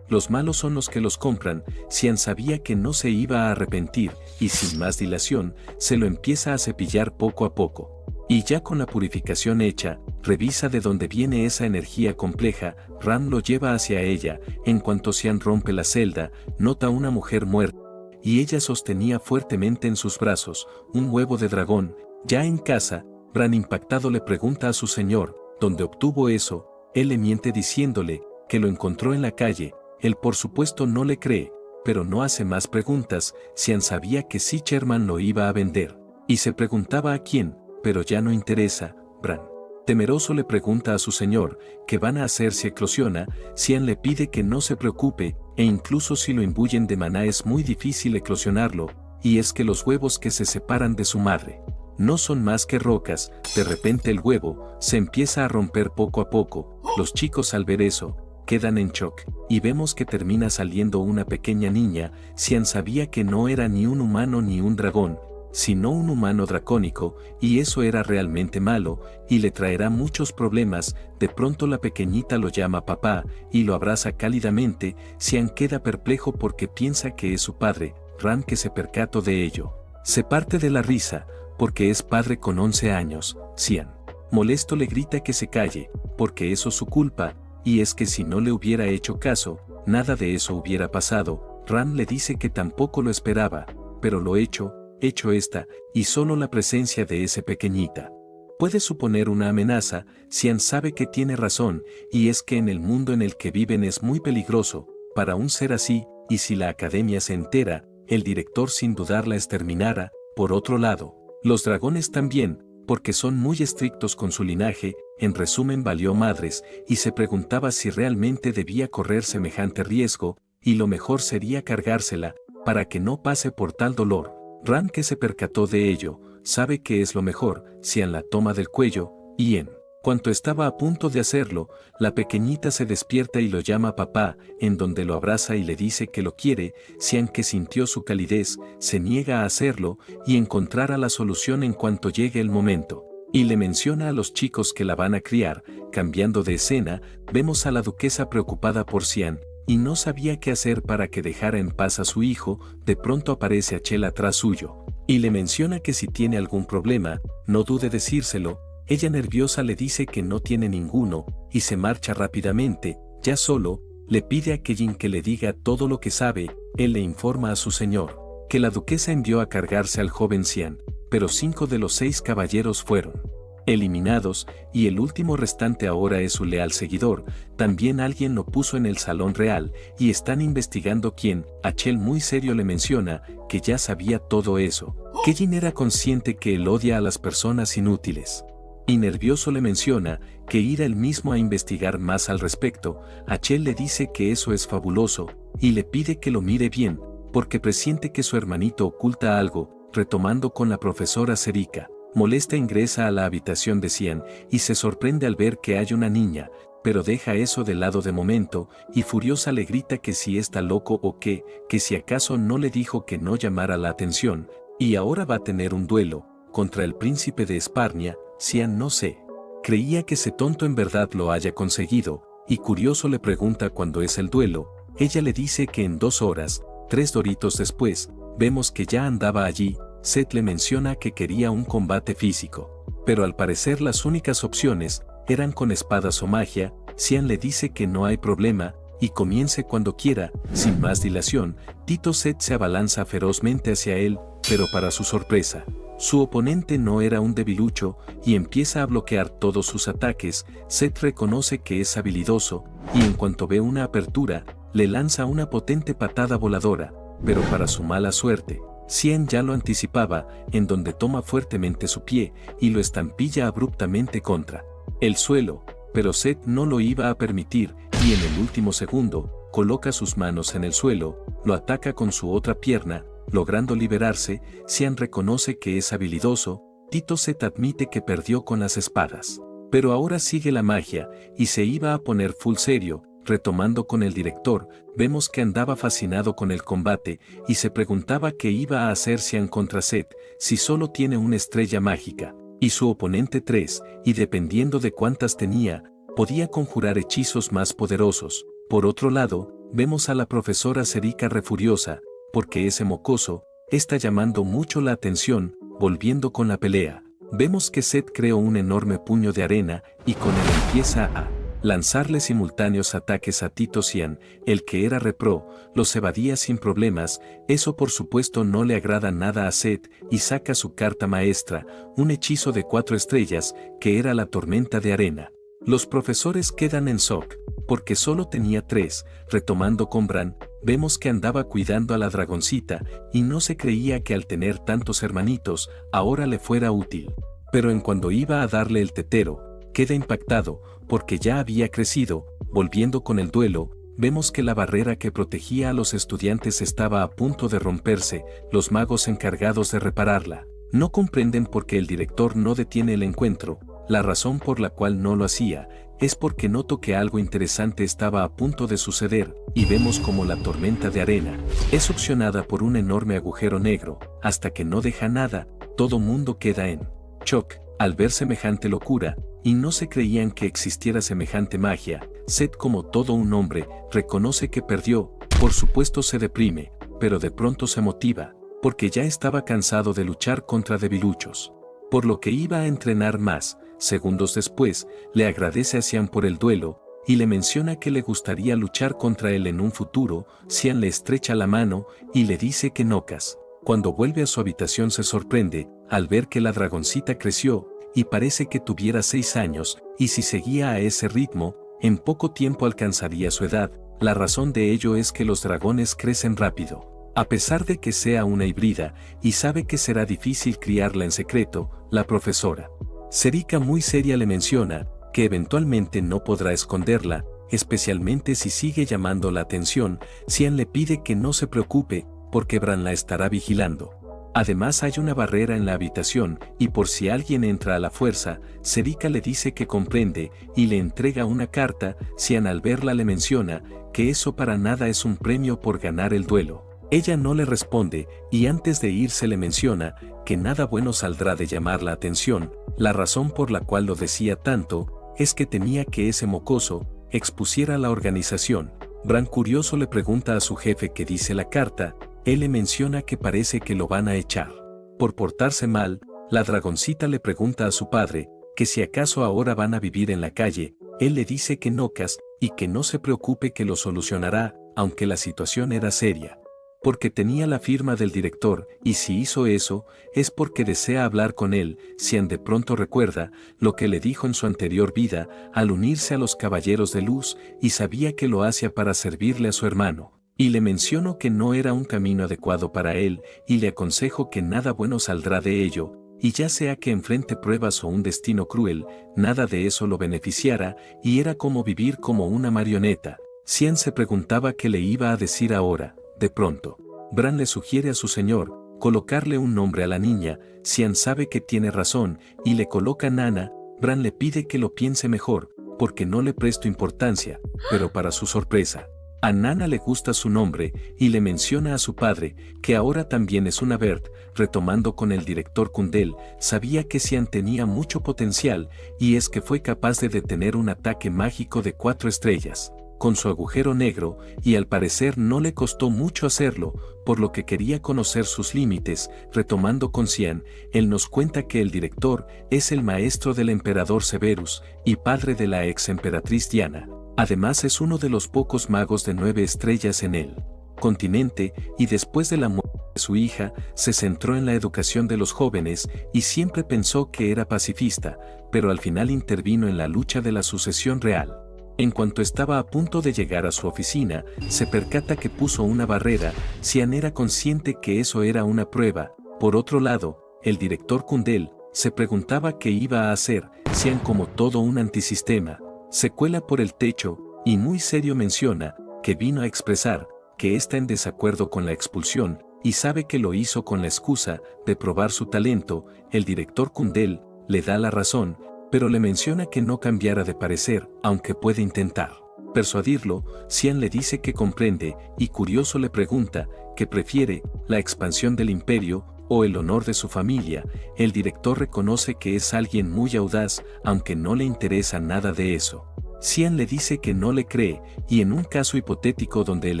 Los malos son los que los compran. Cian sabía que no se iba a arrepentir, y sin más dilación, se lo empieza a cepillar poco a poco. Y ya con la purificación hecha, revisa de dónde viene esa energía compleja. Ran lo lleva hacia ella. En cuanto Cian rompe la celda, nota una mujer muerta, y ella sostenía fuertemente en sus brazos un huevo de dragón. Ya en casa, Ran impactado le pregunta a su señor dónde obtuvo eso. Él le miente diciéndole que lo encontró en la calle. Él por supuesto no le cree, pero no hace más preguntas. Cian sabía que Sea Sherman lo iba a vender, y se preguntaba a quién, pero ya no interesa. Bran, temeroso, le pregunta a su señor qué van a hacer si eclosiona. Cian le pide que no se preocupe, e incluso si lo imbuyen de maná es muy difícil eclosionarlo, y es que los huevos que se separan de su madre no son más que rocas. De repente el huevo se empieza a romper poco a poco. Los chicos al ver eso, quedan en shock, y vemos que termina saliendo una pequeña niña. Cian sabía que no era ni un humano ni un dragón, sino un humano dracónico, y eso era realmente malo, y le traerá muchos problemas. De pronto la pequeñita lo llama papá, y lo abraza cálidamente. Cian queda perplejo porque piensa que es su padre. Ran, que se percató de ello, se parte de la risa, porque es padre con 11 años. Cian, molesto, le grita que se calle, porque eso es su culpa, y es que si no le hubiera hecho caso, nada de eso hubiera pasado. Ran le dice que tampoco lo esperaba, pero lo hecho esta, y solo la presencia de ese pequeñita puede suponer una amenaza. Cian sabe que tiene razón, y es que en el mundo en el que viven es muy peligroso para un ser así, y si la academia se entera, el director sin dudar la exterminará. Por otro lado, los dragones también, porque son muy estrictos con su linaje. En resumen, valió madres, y se preguntaba si realmente debía correr semejante riesgo, y lo mejor sería cargársela, para que no pase por tal dolor. Ran, que se percató de ello, sabe que es lo mejor. Cian la toma del cuello, y en cuanto estaba a punto de hacerlo, la pequeñita se despierta y lo llama papá, en donde lo abraza y le dice que lo quiere. Cian, que sintió su calidez, se niega a hacerlo, y encontrará la solución en cuanto llegue el momento, y le menciona a los chicos que la van a criar. Cambiando de escena, vemos a la duquesa preocupada por Cian, y no sabía qué hacer para que dejara en paz a su hijo. De pronto aparece Achel atrás suyo, y le menciona que si tiene algún problema, no dude decírselo. Ella, nerviosa, le dice que no tiene ninguno, y se marcha rápidamente. Ya solo, le pide a Kellin que le diga todo lo que sabe. Él le informa a su señor que la duquesa envió a cargarse al joven Cian, pero 5 de los 6 caballeros fueron eliminados, y el último restante ahora es su leal seguidor. También alguien lo puso en el salón real, y están investigando quién. Achel, muy serio, le menciona que ya sabía todo eso. Kellin era consciente que él odia a las personas inútiles, y nervioso le menciona que irá él mismo a investigar más al respecto. Achel le dice que eso es fabuloso, y le pide que lo mire bien, porque presiente que su hermanito oculta algo. Retomando con la profesora Serika, molesta, ingresa a la habitación de Cian, y se sorprende al ver que hay una niña, pero deja eso de lado de momento, y furiosa le grita que si está loco o que si acaso no le dijo que no llamara la atención, y ahora va a tener un duelo contra el príncipe de Esparnia. Cian no se creía que ese tonto en verdad lo haya conseguido, y curioso le pregunta cuándo es el duelo. Ella le dice que en 2 horas. 3 doritos después, vemos que ya andaba allí. Seth le menciona que quería un combate físico, pero al parecer las únicas opciones eran con espadas o magia. Cian le dice que no hay problema, y comience cuando quiera. Sin más dilación, Tito Seth se abalanza ferozmente hacia él, pero para su sorpresa, Su oponente no era un debilucho y empieza a bloquear todos sus ataques. Seth reconoce que es habilidoso y en cuanto ve una apertura, le lanza una potente patada voladora, pero para su mala suerte, Xian ya lo anticipaba, en donde toma fuertemente su pie y lo estampilla abruptamente contra el suelo, pero Seth no lo iba a permitir y en el último segundo, coloca sus manos en el suelo, lo ataca con su otra pierna, logrando liberarse. Xian reconoce que es habilidoso. Tito Seth admite que perdió con las espadas, pero ahora sigue la magia y se iba a poner full serio. Retomando con el director, vemos que andaba fascinado con el combate y se preguntaba qué iba a hacer Xian contra Seth si solo tiene una estrella mágica y su oponente 3, y dependiendo de cuántas tenía, podía conjurar hechizos más poderosos. Por otro lado, vemos a la profesora Serika refuriosa, porque ese mocoso está llamando mucho la atención. Volviendo con la pelea, vemos que Seth creó un enorme puño de arena y con él empieza a lanzarle simultáneos ataques a Tito Xian, el que era repro, los evadía sin problemas. Eso por supuesto no le agrada nada a Seth y saca su carta maestra, un hechizo de 4 estrellas, que era la tormenta de arena. Los profesores quedan en shock, porque solo tenía 3. Retomando con Bran, vemos que andaba cuidando a la dragoncita y no se creía que al tener tantos hermanitos, ahora le fuera útil. Pero en cuando iba a darle el tetero, queda impactado, porque ya había crecido. Volviendo con el duelo, vemos que la barrera que protegía a los estudiantes estaba a punto de romperse. Los magos encargados de repararla no comprenden por qué el director no detiene el encuentro. La razón por la cual no lo hacía es porque notó que algo interesante estaba a punto de suceder, y vemos como la tormenta de arena es succionada por un enorme agujero negro, hasta que no deja nada. Todo mundo queda en shock al ver semejante locura, y no se creían que existiera semejante magia. Seth, como todo un hombre, reconoce que perdió. Por supuesto se deprime, pero de pronto se motiva, porque ya estaba cansado de luchar contra debiluchos, por lo que iba a entrenar más. Segundos después, le agradece a Xian por el duelo, y le menciona que le gustaría luchar contra él en un futuro. Xian le estrecha la mano y le dice que nocas. Cuando vuelve a su habitación se sorprende al ver que la dragoncita creció y parece que tuviera 6 años, y si seguía a ese ritmo, en poco tiempo alcanzaría su edad. La razón de ello es que los dragones crecen rápido, a pesar de que sea una híbrida, y sabe que será difícil criarla en secreto. La profesora Serika muy seria le menciona que eventualmente no podrá esconderla, especialmente si sigue llamando la atención. Xian le pide que no se preocupe, porque Bran la estará vigilando. Además hay una barrera en la habitación, y por si alguien entra a la fuerza, Serika le dice que comprende, y le entrega una carta. Xian al verla le menciona que eso para nada es un premio por ganar el duelo. Ella no le responde, y antes de irse le menciona que nada bueno saldrá de llamar la atención. La razón por la cual lo decía tanto es que temía que ese mocoso expusiera la organización. Bran curioso le pregunta a su jefe qué dice la carta. Él le menciona que parece que lo van a echar por portarse mal. La dragoncita le pregunta a su padre que si acaso ahora van a vivir en la calle. Él le dice que nocas y que no se preocupe, que lo solucionará, aunque la situación era seria, porque tenía la firma del director, y si hizo eso, es porque desea hablar con él. Xian de pronto recuerda lo que le dijo en su anterior vida, al unirse a los Caballeros de Luz, y sabía que lo hacía para servirle a su hermano. Y le menciono que no era un camino adecuado para él, y le aconsejo que nada bueno saldrá de ello, y ya sea que enfrente pruebas o un destino cruel, nada de eso lo beneficiara, y era como vivir como una marioneta. Xian se preguntaba qué le iba a decir ahora. De pronto, Bran le sugiere a su señor colocarle un nombre a la niña. Xian sabe que tiene razón, y le coloca Nana. Bran le pide que lo piense mejor, porque no le presto importancia, pero para su sorpresa, a Nana le gusta su nombre, y le menciona a su padre que ahora también es una Bert. Retomando con el director Kundel, sabía que Xian tenía mucho potencial, y es que fue capaz de detener un ataque mágico de 4 estrellas con su agujero negro, y al parecer no le costó mucho hacerlo, por lo que quería conocer sus límites. Retomando con Xian, él nos cuenta que el director es el maestro del emperador Severus y padre de la ex emperatriz Diana. Además es uno de los pocos magos de 9 estrellas en el continente, y después de la muerte su hija se centró en la educación de los jóvenes y siempre pensó que era pacifista, pero al final intervino en la lucha de la sucesión real. En cuanto estaba a punto de llegar a su oficina, se percata que puso una barrera. Xian era consciente que eso era una prueba. Por otro lado, el director Kundel se preguntaba qué iba a hacer. Xian, como todo un antisistema, se cuela por el techo y muy serio menciona que vino a expresar que está en desacuerdo con la expulsión y sabe que lo hizo con la excusa de probar su talento. El director Kundel le da la razón, pero le menciona que no cambiara de parecer, aunque puede intentar persuadirlo. Xian le dice que comprende y curioso le pregunta que prefiere la expansión del imperio o el honor de su familia. El director reconoce que es alguien muy audaz, aunque no le interesa nada de eso. Xian le dice que no le cree, y en un caso hipotético donde el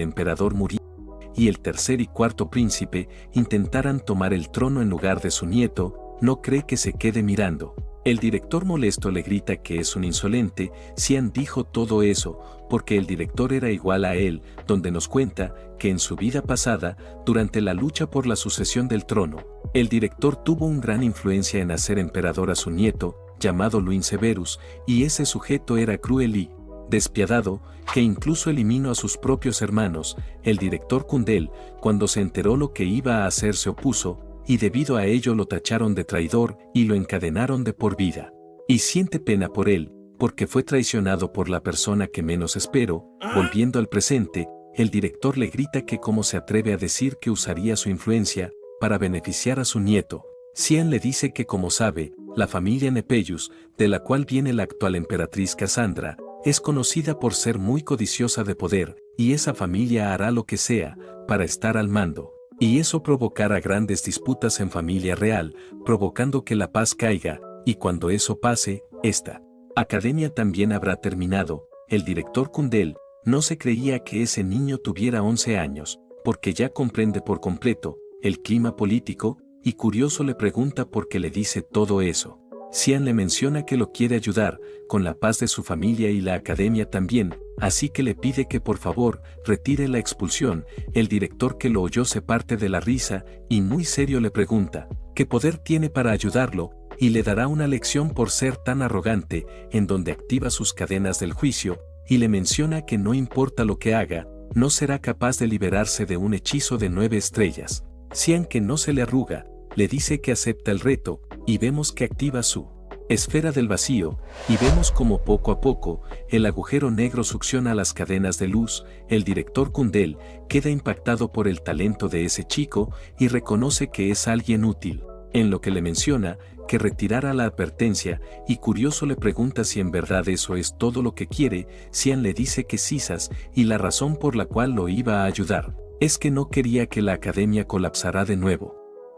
emperador muriera y el tercer y cuarto príncipe intentaran tomar el trono en lugar de su nieto, no cree que se quede mirando. El director molesto le grita que es un insolente. Xian dijo todo eso porque el director era igual a él, donde nos cuenta que en su vida pasada, durante la lucha por la sucesión del trono, el director tuvo una gran influencia en hacer emperador a su nieto, llamado Luin Severus, y ese sujeto era cruel y despiadado, que incluso eliminó a sus propios hermanos. El director Kundel, cuando se enteró lo que iba a hacer, se opuso, y debido a ello lo tacharon de traidor y lo encadenaron de por vida. Y siente pena por él, porque fue traicionado por la persona que menos esperó. Volviendo al presente, el director le grita que cómo se atreve a decir que usaría su influencia para beneficiar a su nieto. Xian le dice que como sabe, la familia Nepeyus, de la cual viene la actual emperatriz Cassandra, es conocida por ser muy codiciosa de poder, y esa familia hará lo que sea para estar al mando. Y eso provocará grandes disputas en familia real, provocando que la paz caiga, y cuando eso pase, esta academia también habrá terminado. El director Kundel no se creía que ese niño tuviera 11 años, porque ya comprende por completo el clima político, y curioso le pregunta por qué le dice todo eso. Xian le menciona que lo quiere ayudar con la paz de su familia y la academia también, así que le pide que por favor retire la expulsión. El director, que lo oyó, se parte de la risa y muy serio le pregunta qué poder tiene para ayudarlo, y le dará una lección por ser tan arrogante, en donde activa sus cadenas del juicio y le menciona que no importa lo que haga, no será capaz de liberarse de un hechizo de 9 estrellas. Xian, que no se le arruga, le dice que acepta el reto, y vemos que activa su esfera del vacío, y vemos como poco a poco el agujero negro succiona las cadenas de luz. El director Kundel queda impactado por el talento de ese chico y reconoce que es alguien útil, en lo que le menciona que retirara la advertencia, y curioso le pregunta si en verdad eso es todo lo que quiere. Xian le dice que sisas, y la razón por la cual lo iba a ayudar es que no quería que la academia colapsara de nuevo.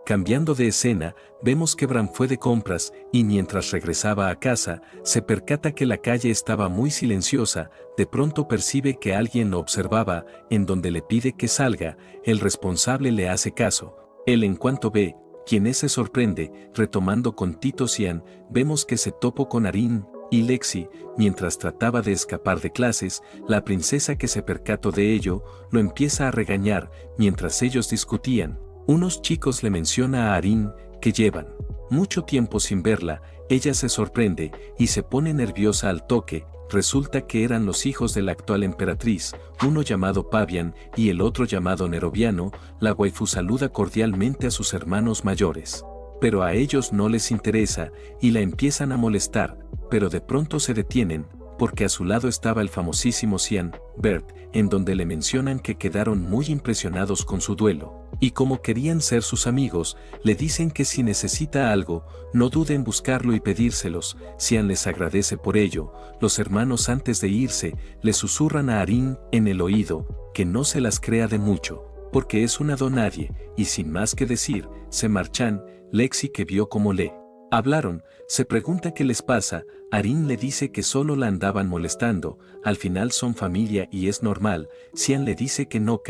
Cambiando de escena, vemos que Bran fue de compras y mientras regresaba a casa, se percata que la calle estaba muy silenciosa. De pronto percibe que alguien lo observaba, en donde le pide que salga. El responsable le hace caso. Él, en cuanto ve quién es, se sorprende. Retomando con Tito Xian, vemos que se topó con Arin y Lexi mientras trataba de escapar de clases. La princesa, que se percató de ello, lo empieza a regañar. Mientras ellos discutían, unos chicos le menciona a Arin que llevan mucho tiempo sin verla. Ella se sorprende y se pone nerviosa al toque. Resulta que eran los hijos de la actual emperatriz, uno llamado Pavian y el otro llamado Neroviano. La waifu saluda cordialmente a sus hermanos mayores, pero a ellos no les interesa y la empiezan a molestar, pero de pronto se detienen, porque a su lado estaba el famosísimo Xian Bert, en donde le mencionan que quedaron muy impresionados con su duelo, y como querían ser sus amigos, le dicen que si necesita algo, no dude en buscarlo y pedírselos. Xian les agradece por ello. Los hermanos, antes de irse, le susurran a Arin en el oído que no se las crea de mucho, porque es una donadie, y sin más que decir, se marchan. Lexi, que vio cómo le hablaron, se pregunta qué les pasa. Arin le dice que solo la andaban molestando, al final son familia y es normal. Xian le dice que no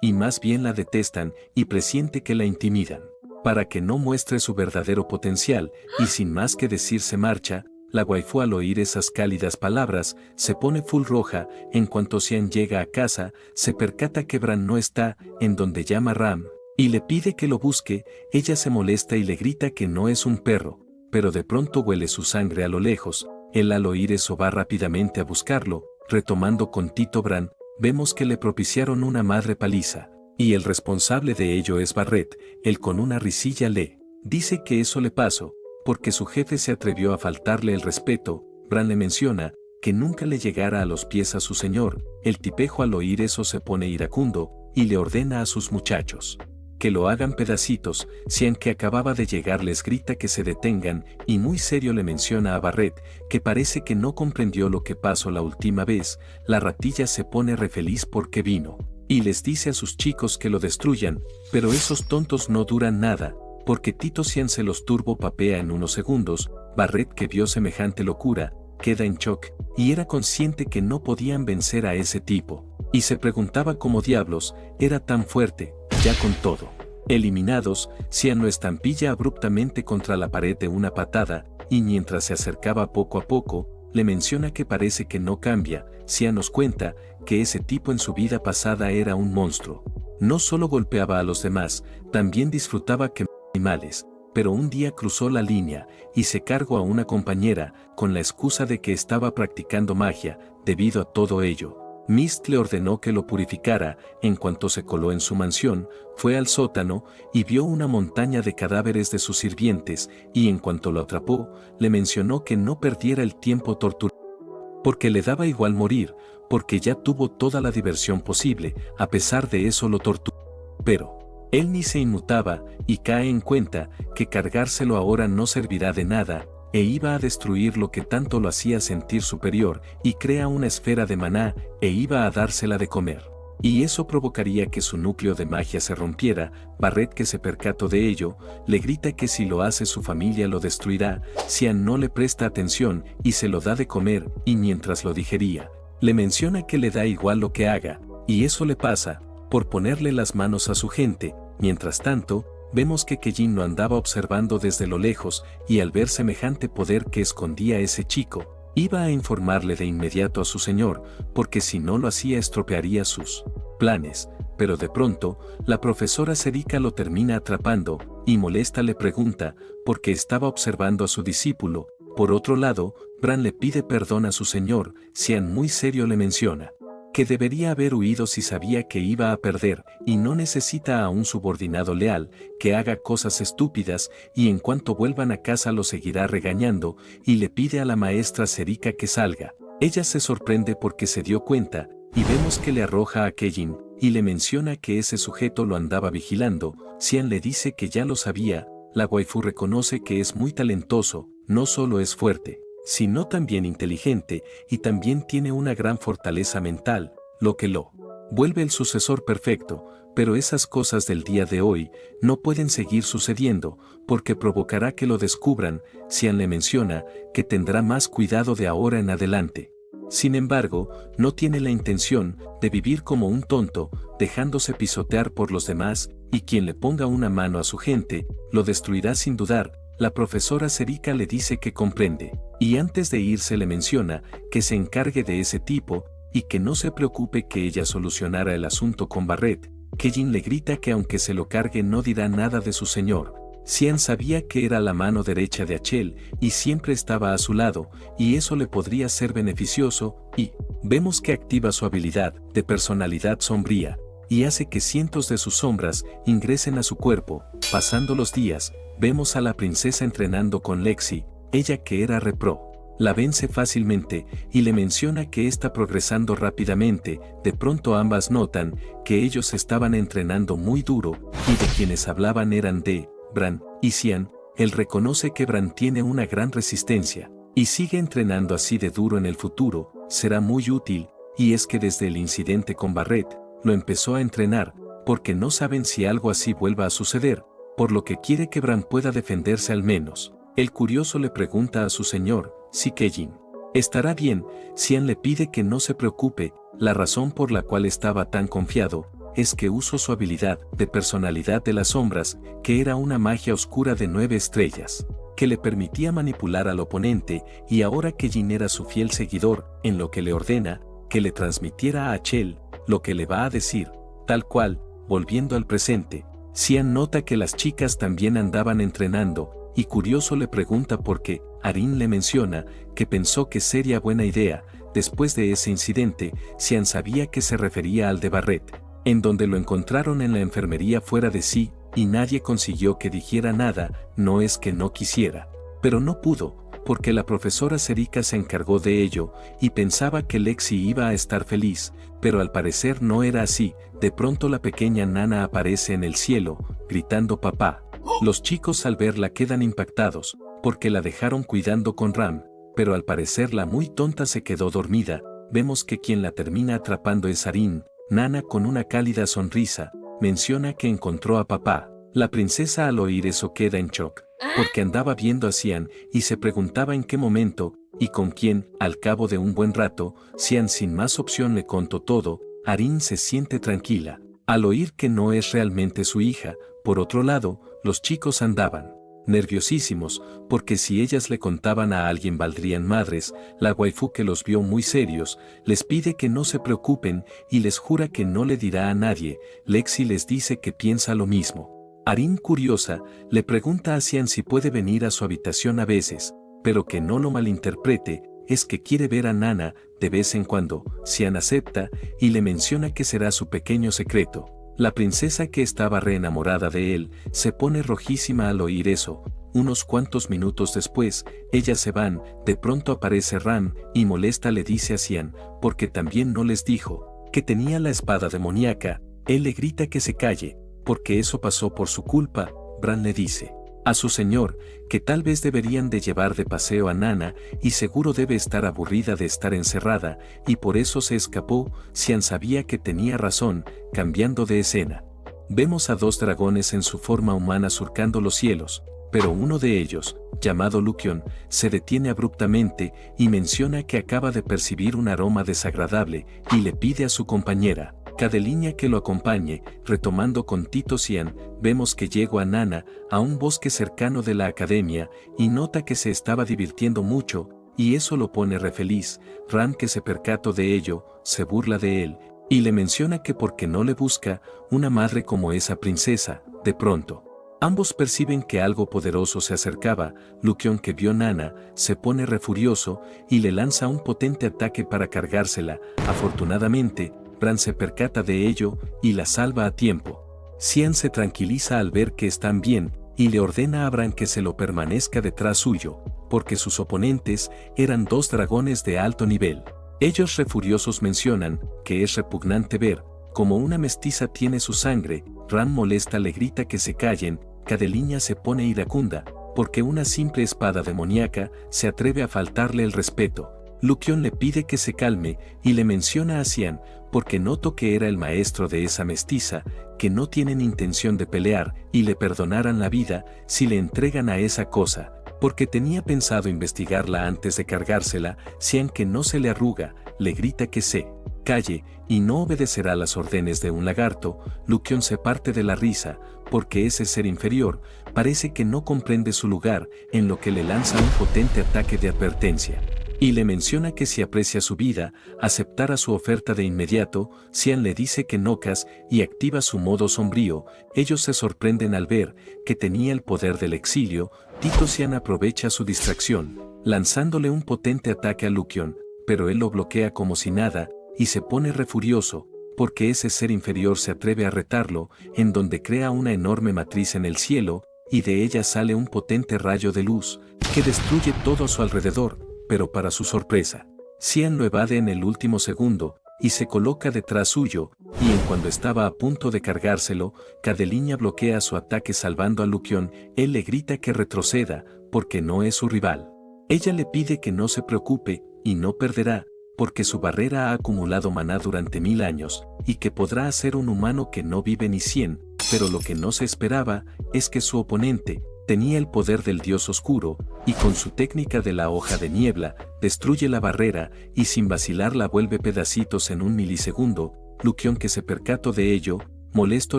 y más bien la detestan y presiente que la intimidan, para que no muestre su verdadero potencial, y sin más que decir se marcha. La waifu, al oír esas cálidas palabras, se pone full roja. En cuanto Xian llega a casa, se percata que Bran no está, en donde llama Ram y le pide que lo busque. Ella se molesta y le grita que no es un perro, pero de pronto huele su sangre a lo lejos. Él al oír eso va rápidamente a buscarlo. Retomando con Tito Bran, vemos que le propiciaron una madre paliza, y el responsable de ello es Barret. Él con una risilla le dice que eso le pasó porque su jefe se atrevió a faltarle el respeto. Bran le menciona que nunca le llegara a los pies a su señor. El tipejo al oír eso se pone iracundo y le ordena a sus muchachos que lo hagan pedacitos. Cian, que acababa de llegar, les grita que se detengan y muy serio le menciona a Barret que parece que no comprendió lo que pasó la última vez. La ratilla se pone re feliz porque vino y les dice a sus chicos que lo destruyan, pero esos tontos no duran nada, porque Tito Cian se los turbopapea en unos segundos. Barret, que vio semejante locura, queda en shock y era consciente que no podían vencer a ese tipo, y se preguntaba cómo diablos era tan fuerte. Ya con todo eliminados, Cian lo estampilla abruptamente contra la pared de una patada, y mientras se acercaba poco a poco, le menciona que parece que no cambia. Cian nos cuenta que ese tipo en su vida pasada era un monstruo. No solo golpeaba a los demás, también disfrutaba quemar animales, pero un día cruzó la línea y se cargó a una compañera con la excusa de que estaba practicando magia. Debido a todo ello, Mist le ordenó que lo purificara. En cuanto se coló en su mansión, fue al sótano y vio una montaña de cadáveres de sus sirvientes, y en cuanto lo atrapó, le mencionó que no perdiera el tiempo torturando, porque le daba igual morir, porque ya tuvo toda la diversión posible. A pesar de eso lo torturó. Pero él ni se inmutaba y cae en cuenta que cargárselo ahora no servirá de nada, e iba a destruir lo que tanto lo hacía sentir superior, y crea una esfera de maná e iba a dársela de comer. Y eso provocaría que su núcleo de magia se rompiera. Barret, que se percató de ello, le grita que si lo hace su familia lo destruirá. Cian no le presta atención y se lo da de comer, y mientras lo digería, le menciona que le da igual lo que haga, y eso le pasa por ponerle las manos a su gente. Mientras tanto, vemos que Kellin lo andaba observando desde lo lejos, y al ver semejante poder que escondía ese chico, iba a informarle de inmediato a su señor, porque si no lo hacía estropearía sus planes. Pero de pronto, la profesora Serika lo termina atrapando, y molesta le pregunta por qué estaba observando a su discípulo. Por otro lado, Bran le pide perdón a su señor. Cian muy serio le menciona que debería haber huido si sabía que iba a perder, y no necesita a un subordinado leal que haga cosas estúpidas, y en cuanto vuelvan a casa lo seguirá regañando, y le pide a la maestra Serika que salga. Ella se sorprende porque se dio cuenta, y vemos que le arroja a Kellin, y le menciona que ese sujeto lo andaba vigilando. Cian le dice que ya lo sabía. La waifu reconoce que es muy talentoso, no solo es fuerte, sino también inteligente, y también tiene una gran fortaleza mental, lo que lo vuelve el sucesor perfecto. Pero esas cosas del día de hoy no pueden seguir sucediendo, porque provocará que lo descubran. Cian le menciona que tendrá más cuidado de ahora en adelante. Sin embargo, no tiene la intención de vivir como un tonto, dejándose pisotear por los demás, y quien le ponga una mano a su gente, lo destruirá sin dudar. La profesora Serika le dice que comprende, y antes de irse le menciona que se encargue de ese tipo, y que no se preocupe, que ella solucionará el asunto con Barret. Kellin le grita que aunque se lo cargue no dirá nada de su señor. Cian sabía que era la mano derecha de Achel, y siempre estaba a su lado, y eso le podría ser beneficioso, y vemos que activa su habilidad de personalidad sombría, y hace que cientos de sus sombras ingresen a su cuerpo. Pasando los días, vemos a la princesa entrenando con Lexi. Ella, que era repro, la vence fácilmente y le menciona que está progresando rápidamente. De pronto ambas notan que ellos estaban entrenando muy duro, y de quienes hablaban eran de Bran y Cian. Él reconoce que Bran tiene una gran resistencia y sigue entrenando así de duro en el futuro. Será muy útil, y es que desde el incidente con Barret, lo empezó a entrenar, porque no saben si algo así vuelva a suceder, por lo que quiere que Bran pueda defenderse al menos. El curioso le pregunta a su señor si Kellin estará bien. Cian le pide que no se preocupe. La razón por la cual estaba tan confiado es que usó su habilidad de personalidad de las sombras, que era una magia oscura de 9 estrellas, que le permitía manipular al oponente, y ahora Kellin era su fiel seguidor, en lo que le ordena que le transmitiera a Achel lo que le va a decir, tal cual. Volviendo al presente, Xian nota que las chicas también andaban entrenando, y curioso le pregunta por qué. Arin le menciona que pensó que sería buena idea. Después de ese incidente, Xian sabía que se refería al de Barret, en donde lo encontraron en la enfermería fuera de sí, y nadie consiguió que dijera nada. No es que no quisiera, pero no pudo, porque la profesora Serika se encargó de ello, y pensaba que Lexi iba a estar feliz, pero al parecer no era así. De pronto la pequeña Nana aparece en el cielo, gritando papá. Los chicos al verla quedan impactados, porque la dejaron cuidando con Ram, pero al parecer la muy tonta se quedó dormida. Vemos que quien la termina atrapando es Arin. Nana, con una cálida sonrisa, menciona que encontró a papá. La princesa al oír eso queda en shock, porque andaba viendo a Xian y se preguntaba en qué momento y con quién. Al cabo de un buen rato, Xian sin más opción le contó todo. Arin se siente tranquila al oír que no es realmente su hija. Por otro lado, los chicos andaban nerviosísimos, porque si ellas le contaban a alguien valdrían madres. La waifu, que los vio muy serios, les pide que no se preocupen y les jura que no le dirá a nadie. Lexi les dice que piensa lo mismo. Arin, curiosa, le pregunta a Xian si puede venir a su habitación a veces, pero que no lo malinterprete, es que quiere ver a Nana de vez en cuando. Xian acepta y le menciona que será su pequeño secreto. La princesa, que estaba reenamorada de él, se pone rojísima al oír eso. Unos cuantos minutos después, ellas se van. De pronto aparece Ram y molesta le dice a Xian, porque también no les dijo que tenía la espada demoníaca. Él le grita que se calle, porque eso pasó por su culpa. Bran le dice a su señor que tal vez deberían de llevar de paseo a Nana, y seguro debe estar aburrida de estar encerrada, y por eso se escapó. Xian sabía que tenía razón. Cambiando de escena, vemos a dos dragones en su forma humana surcando los cielos, pero uno de ellos, llamado Lucion, se detiene abruptamente y menciona que acaba de percibir un aroma desagradable y le pide a su compañera Cadeliña que lo acompañe. Retomando con Tito Xian, vemos que llegó a Nana a un bosque cercano de la academia y nota que se estaba divirtiendo mucho, y eso lo pone re feliz. Ram, que se percató de ello, se burla de él y le menciona que por qué no le busca una madre como esa princesa. De pronto, ambos perciben que algo poderoso se acercaba. Lucion, que vio Nana, se pone re furioso y le lanza un potente ataque para cargársela. Afortunadamente, Bran se percata de ello y la salva a tiempo. Xian se tranquiliza al ver que están bien y le ordena a Bran que se lo permanezca detrás suyo, porque sus oponentes eran dos dragones de alto nivel. Ellos re furiosos mencionan que es repugnante ver como una mestiza tiene su sangre. Ram molesta le grita que se callen. Cadeliña se pone iracunda, porque una simple espada demoníaca se atreve a faltarle el respeto. Lucion le pide que se calme y le menciona a Xian, porque notó que era el maestro de esa mestiza, que no tienen intención de pelear y le perdonaran la vida si le entregan a esa cosa, porque tenía pensado investigarla antes de cargársela. Xian, que no se le arruga, le grita que se calle y no obedecerá las órdenes de un lagarto. Lucion se parte de la risa, porque ese ser inferior parece que no comprende su lugar, en lo que le lanza un potente ataque de advertencia y le menciona que si aprecia su vida, aceptará su oferta de inmediato. Xian le dice que nocas y activa su modo sombrío. Ellos se sorprenden al ver que tenía el poder del exilio. Tito Xian aprovecha su distracción, lanzándole un potente ataque a Lucion, pero él lo bloquea como si nada, y se pone re furioso, porque ese ser inferior se atreve a retarlo, en donde crea una enorme matriz en el cielo, y de ella sale un potente rayo de luz, que destruye todo a su alrededor. Pero para su sorpresa, Xian lo evade en el último segundo y se coloca detrás suyo, y en cuando estaba a punto de cargárselo, Cadeliña bloquea su ataque salvando a Lucion. Él le grita que retroceda, porque no es su rival. Ella le pide que no se preocupe y no perderá, porque su barrera ha acumulado maná durante 1000 años, y que podrá hacer un humano que no vive ni 100, pero lo que no se esperaba es que su oponente tenía el poder del dios oscuro, y con su técnica de la hoja de niebla, destruye la barrera y sin vacilar la vuelve pedacitos en un milisegundo. Lucion, que se percató de ello, molesto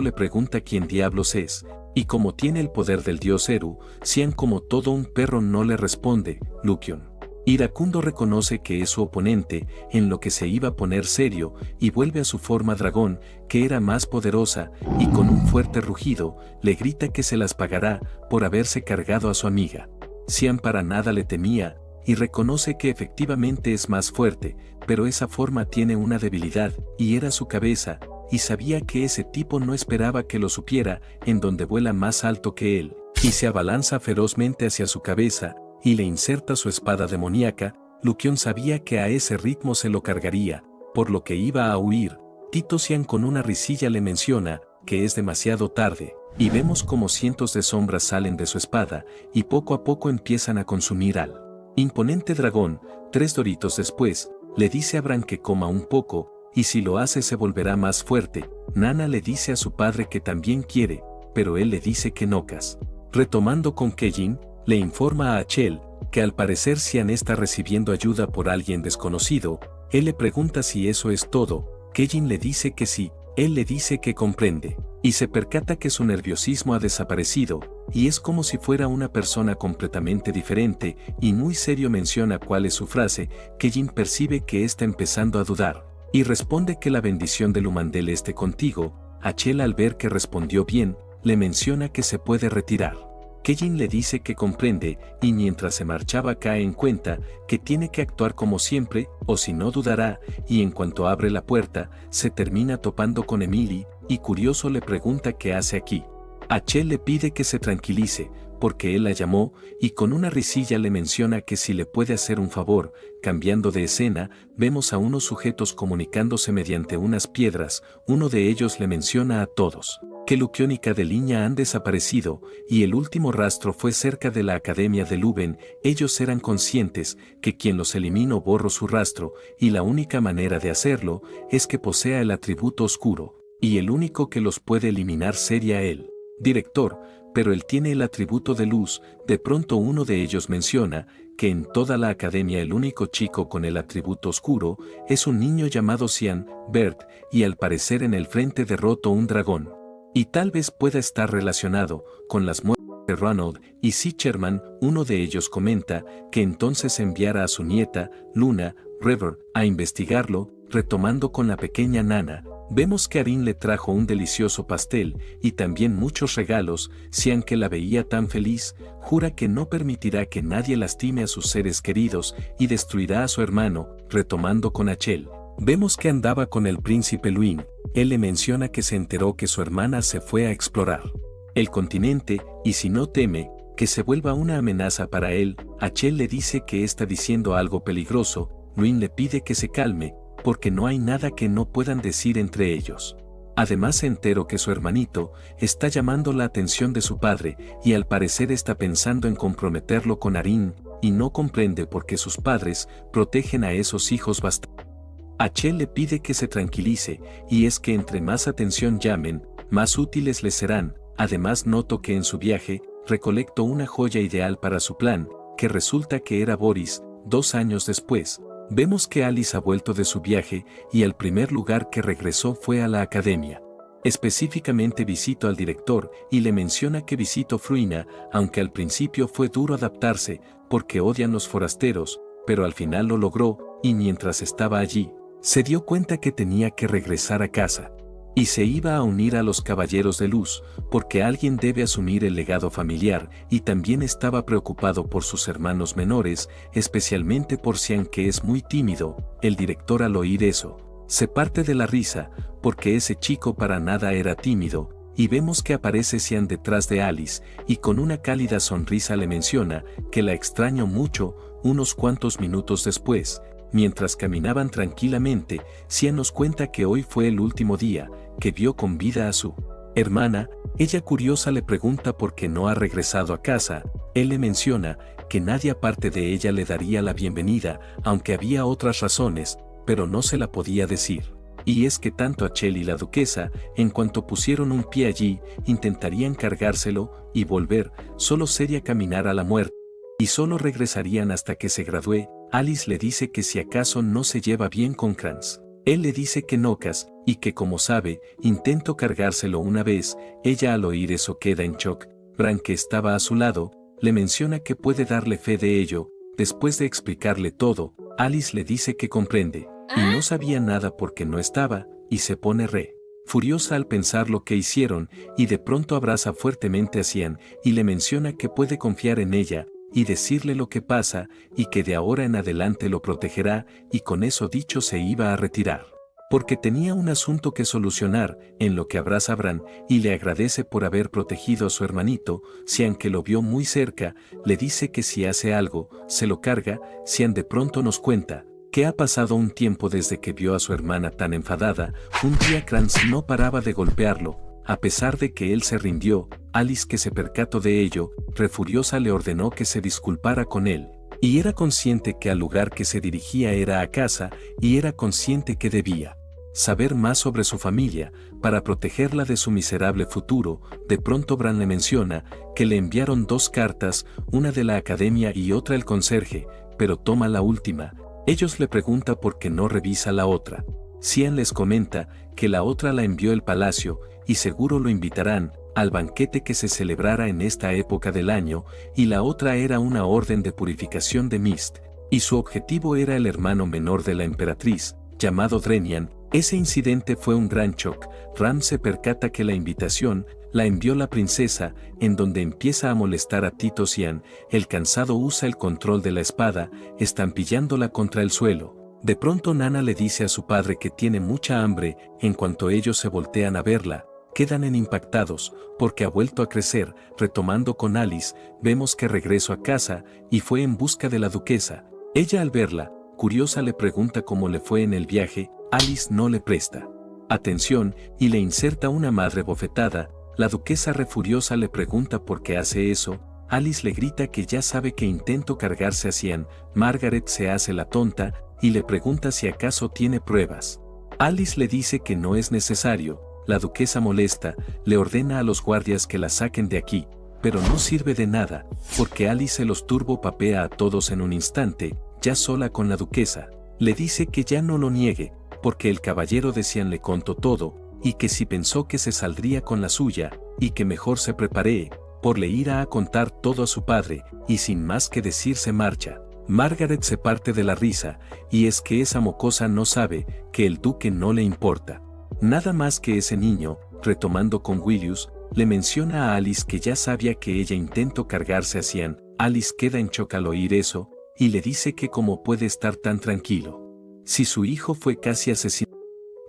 le pregunta quién diablos es, y como tiene el poder del dios Eru, Xian, como todo un perro, no le responde. Lucion Iracundo reconoce que es su oponente, en lo que se iba a poner serio, y vuelve a su forma dragón, que era más poderosa, y con un fuerte rugido, le grita que se las pagará por haberse cargado a su amiga. Xian para nada le temía, y reconoce que efectivamente es más fuerte, pero esa forma tiene una debilidad, y era su cabeza, y sabía que ese tipo no esperaba que lo supiera, en donde vuela más alto que él, y se abalanza ferozmente hacia su cabeza, y le inserta su espada demoníaca. Lucion sabía que a ese ritmo se lo cargaría, por lo que iba a huir. Tito Xian con una risilla le menciona que es demasiado tarde, y vemos como cientos de sombras salen de su espada, y poco a poco empiezan a consumir al imponente dragón. 3 doritos después, le dice a Bran que coma un poco, y si lo hace se volverá más fuerte. Nana le dice a su padre que también quiere, pero él le dice que no. Retomando con Kejin, le informa a Achel que al parecer Xian está recibiendo ayuda por alguien desconocido. Él le pregunta si eso es todo. Kejin le dice que sí, él le dice que comprende, y se percata que su nerviosismo ha desaparecido, y es como si fuera una persona completamente diferente, y muy serio menciona cuál es su frase. Kejin percibe que está empezando a dudar, y responde que la bendición del Humandel esté contigo. Achel, al ver que respondió bien, le menciona que se puede retirar. Kejin le dice que comprende, y mientras se marchaba cae en cuenta que tiene que actuar como siempre, o si no dudará, y en cuanto abre la puerta, se termina topando con Emily, y curioso le pregunta qué hace aquí. Achel le pide que se tranquilice, porque él la llamó, y con una risilla le menciona que si le puede hacer un favor. Cambiando de escena, vemos a unos sujetos comunicándose mediante unas piedras. Uno de ellos le menciona a todos que Lucion y Cadeliña han desaparecido, y el último rastro fue cerca de la Academia de Luben. Ellos eran conscientes que quien los eliminó borró su rastro, y la única manera de hacerlo es que posea el atributo oscuro, y el único que los puede eliminar sería él. Director, pero él tiene el atributo de luz. De pronto uno de ellos menciona que en toda la academia el único chico con el atributo oscuro es un niño llamado Xian, Bert, y al parecer en el frente derrotó un dragón. Y tal vez pueda estar relacionado con las muertes de Ronald y Sicherman. Uno de ellos comenta que entonces enviara a su nieta, Luna, River, a investigarlo. Retomando con la pequeña Nana, vemos que Arin le trajo un delicioso pastel y también muchos regalos. Xian, que la veía tan feliz, jura que no permitirá que nadie lastime a sus seres queridos y destruirá a su hermano. Retomando con Achel, vemos que andaba con el príncipe Luin. Él le menciona que se enteró que su hermana se fue a explorar el continente, y si no teme que se vuelva una amenaza para él. Achel le dice que está diciendo algo peligroso. Luin le pide que se calme, porque no hay nada que no puedan decir entre ellos. Además se enteró que su hermanito está llamando la atención de su padre, y al parecer está pensando en comprometerlo con Arin, y no comprende por qué sus padres protegen a esos hijos bastante. Achel le pide que se tranquilice, y es que entre más atención llamen, más útiles les serán. Además notó que en su viaje, recolectó una joya ideal para su plan, que resulta que era Boris. 2 años después, vemos que Alice ha vuelto de su viaje, y al primer lugar que regresó fue a la academia. Específicamente visitó al director, y le menciona que visitó Fruina, aunque al principio fue duro adaptarse, porque odian los forasteros, pero al final lo logró, y mientras estaba allí, se dio cuenta que tenía que regresar a casa. Y se iba a unir a los Caballeros de Luz, porque alguien debe asumir el legado familiar, y también estaba preocupado por sus hermanos menores, especialmente por Xian, que es muy tímido. El director, al oír eso, se parte de la risa, porque ese chico para nada era tímido, y vemos que aparece Xian detrás de Alice, y con una cálida sonrisa le menciona que la extraño mucho. Unos cuantos minutos después, mientras caminaban tranquilamente, Xian nos cuenta que hoy fue el último día que vio con vida a su hermana. Ella, curiosa, le pregunta por qué no ha regresado a casa. Él le menciona que nadie aparte de ella le daría la bienvenida, aunque había otras razones, pero no se la podía decir. Y es que tanto Achel y la duquesa, en cuanto pusieron un pie allí, intentarían cargárselo y volver. Solo sería caminar a la muerte, y solo regresarían hasta que se gradúe. Alice le dice que si acaso no se lleva bien con Kranz. Él le dice que no, y que como sabe, intentó cargárselo una vez. Ella, al oír eso, queda en shock. Bran, que estaba a su lado, le menciona que puede darle fe de ello. Después de explicarle todo, Alice le dice que comprende, y no sabía nada porque no estaba, y se pone furiosa al pensar lo que hicieron, y de pronto abraza fuertemente a Cian, y le menciona que puede confiar en ella, y decirle lo que pasa, y que de ahora en adelante lo protegerá, y con eso dicho se iba a retirar. Porque tenía un asunto que solucionar, en lo que abraza a Bran, y le agradece por haber protegido a su hermanito. Cian, que lo vio muy cerca, le dice que si hace algo, se lo carga. Cian de pronto nos cuenta que ha pasado un tiempo desde que vio a su hermana tan enfadada. Un día Crance no paraba de golpearlo, a pesar de que él se rindió. Alice, que se percató de ello, furiosa le ordenó que se disculpara con él. Y era consciente que al lugar que se dirigía era a casa, y era consciente que debía saber más sobre su familia, para protegerla de su miserable futuro. De pronto Bran le menciona que le enviaron 2 cartas, una de la academia y otra el conserje, pero toma la última. Ellos le preguntan por qué no revisa la otra. Cian les comenta que la otra la envió el palacio, y seguro lo invitarán al banquete que se celebrara en esta época del año, y la otra era una orden de purificación de Mist, y su objetivo era el hermano menor de la emperatriz, llamado Drenian. Ese incidente fue un gran shock. Ram se percata que la invitación la envió la princesa, en donde empieza a molestar a Tito. Cian, el cansado, usa el control de la espada, estampillándola contra el suelo. De pronto Nana le dice a su padre que tiene mucha hambre. En cuanto ellos se voltean a verla, quedan impactados, porque ha vuelto a crecer. Retomando con Alice, vemos que regresó a casa, y fue en busca de la duquesa. Ella, al verla, curiosa, le pregunta cómo le fue en el viaje. Alice no le presta atención, y le inserta una madre bofetada. La duquesa, furiosa, le pregunta por qué hace eso. Alice le grita que ya sabe que intentó cargarse a Cian. Margaret se hace la tonta, y le pregunta si acaso tiene pruebas. Alice le dice que no es necesario. La duquesa, molesta, le ordena a los guardias que la saquen de aquí, pero no sirve de nada, porque Alice se los turbopapea a todos en un instante. Ya sola con la duquesa, le dice que ya no lo niegue, porque el caballero de Cian le contó todo, y que si pensó que se saldría con la suya, y que mejor se prepare, por le irá a contar todo a su padre, y sin más que decir se marcha. Margaret se parte de la risa, y es que esa mocosa no sabe que el duque no le importa nada más que ese niño. Retomando con Willius, le menciona a Alice que ya sabía que ella intentó cargarse a Cian. Alice queda en shock al oír eso, y le dice que cómo puede estar tan tranquilo si su hijo fue casi asesinado.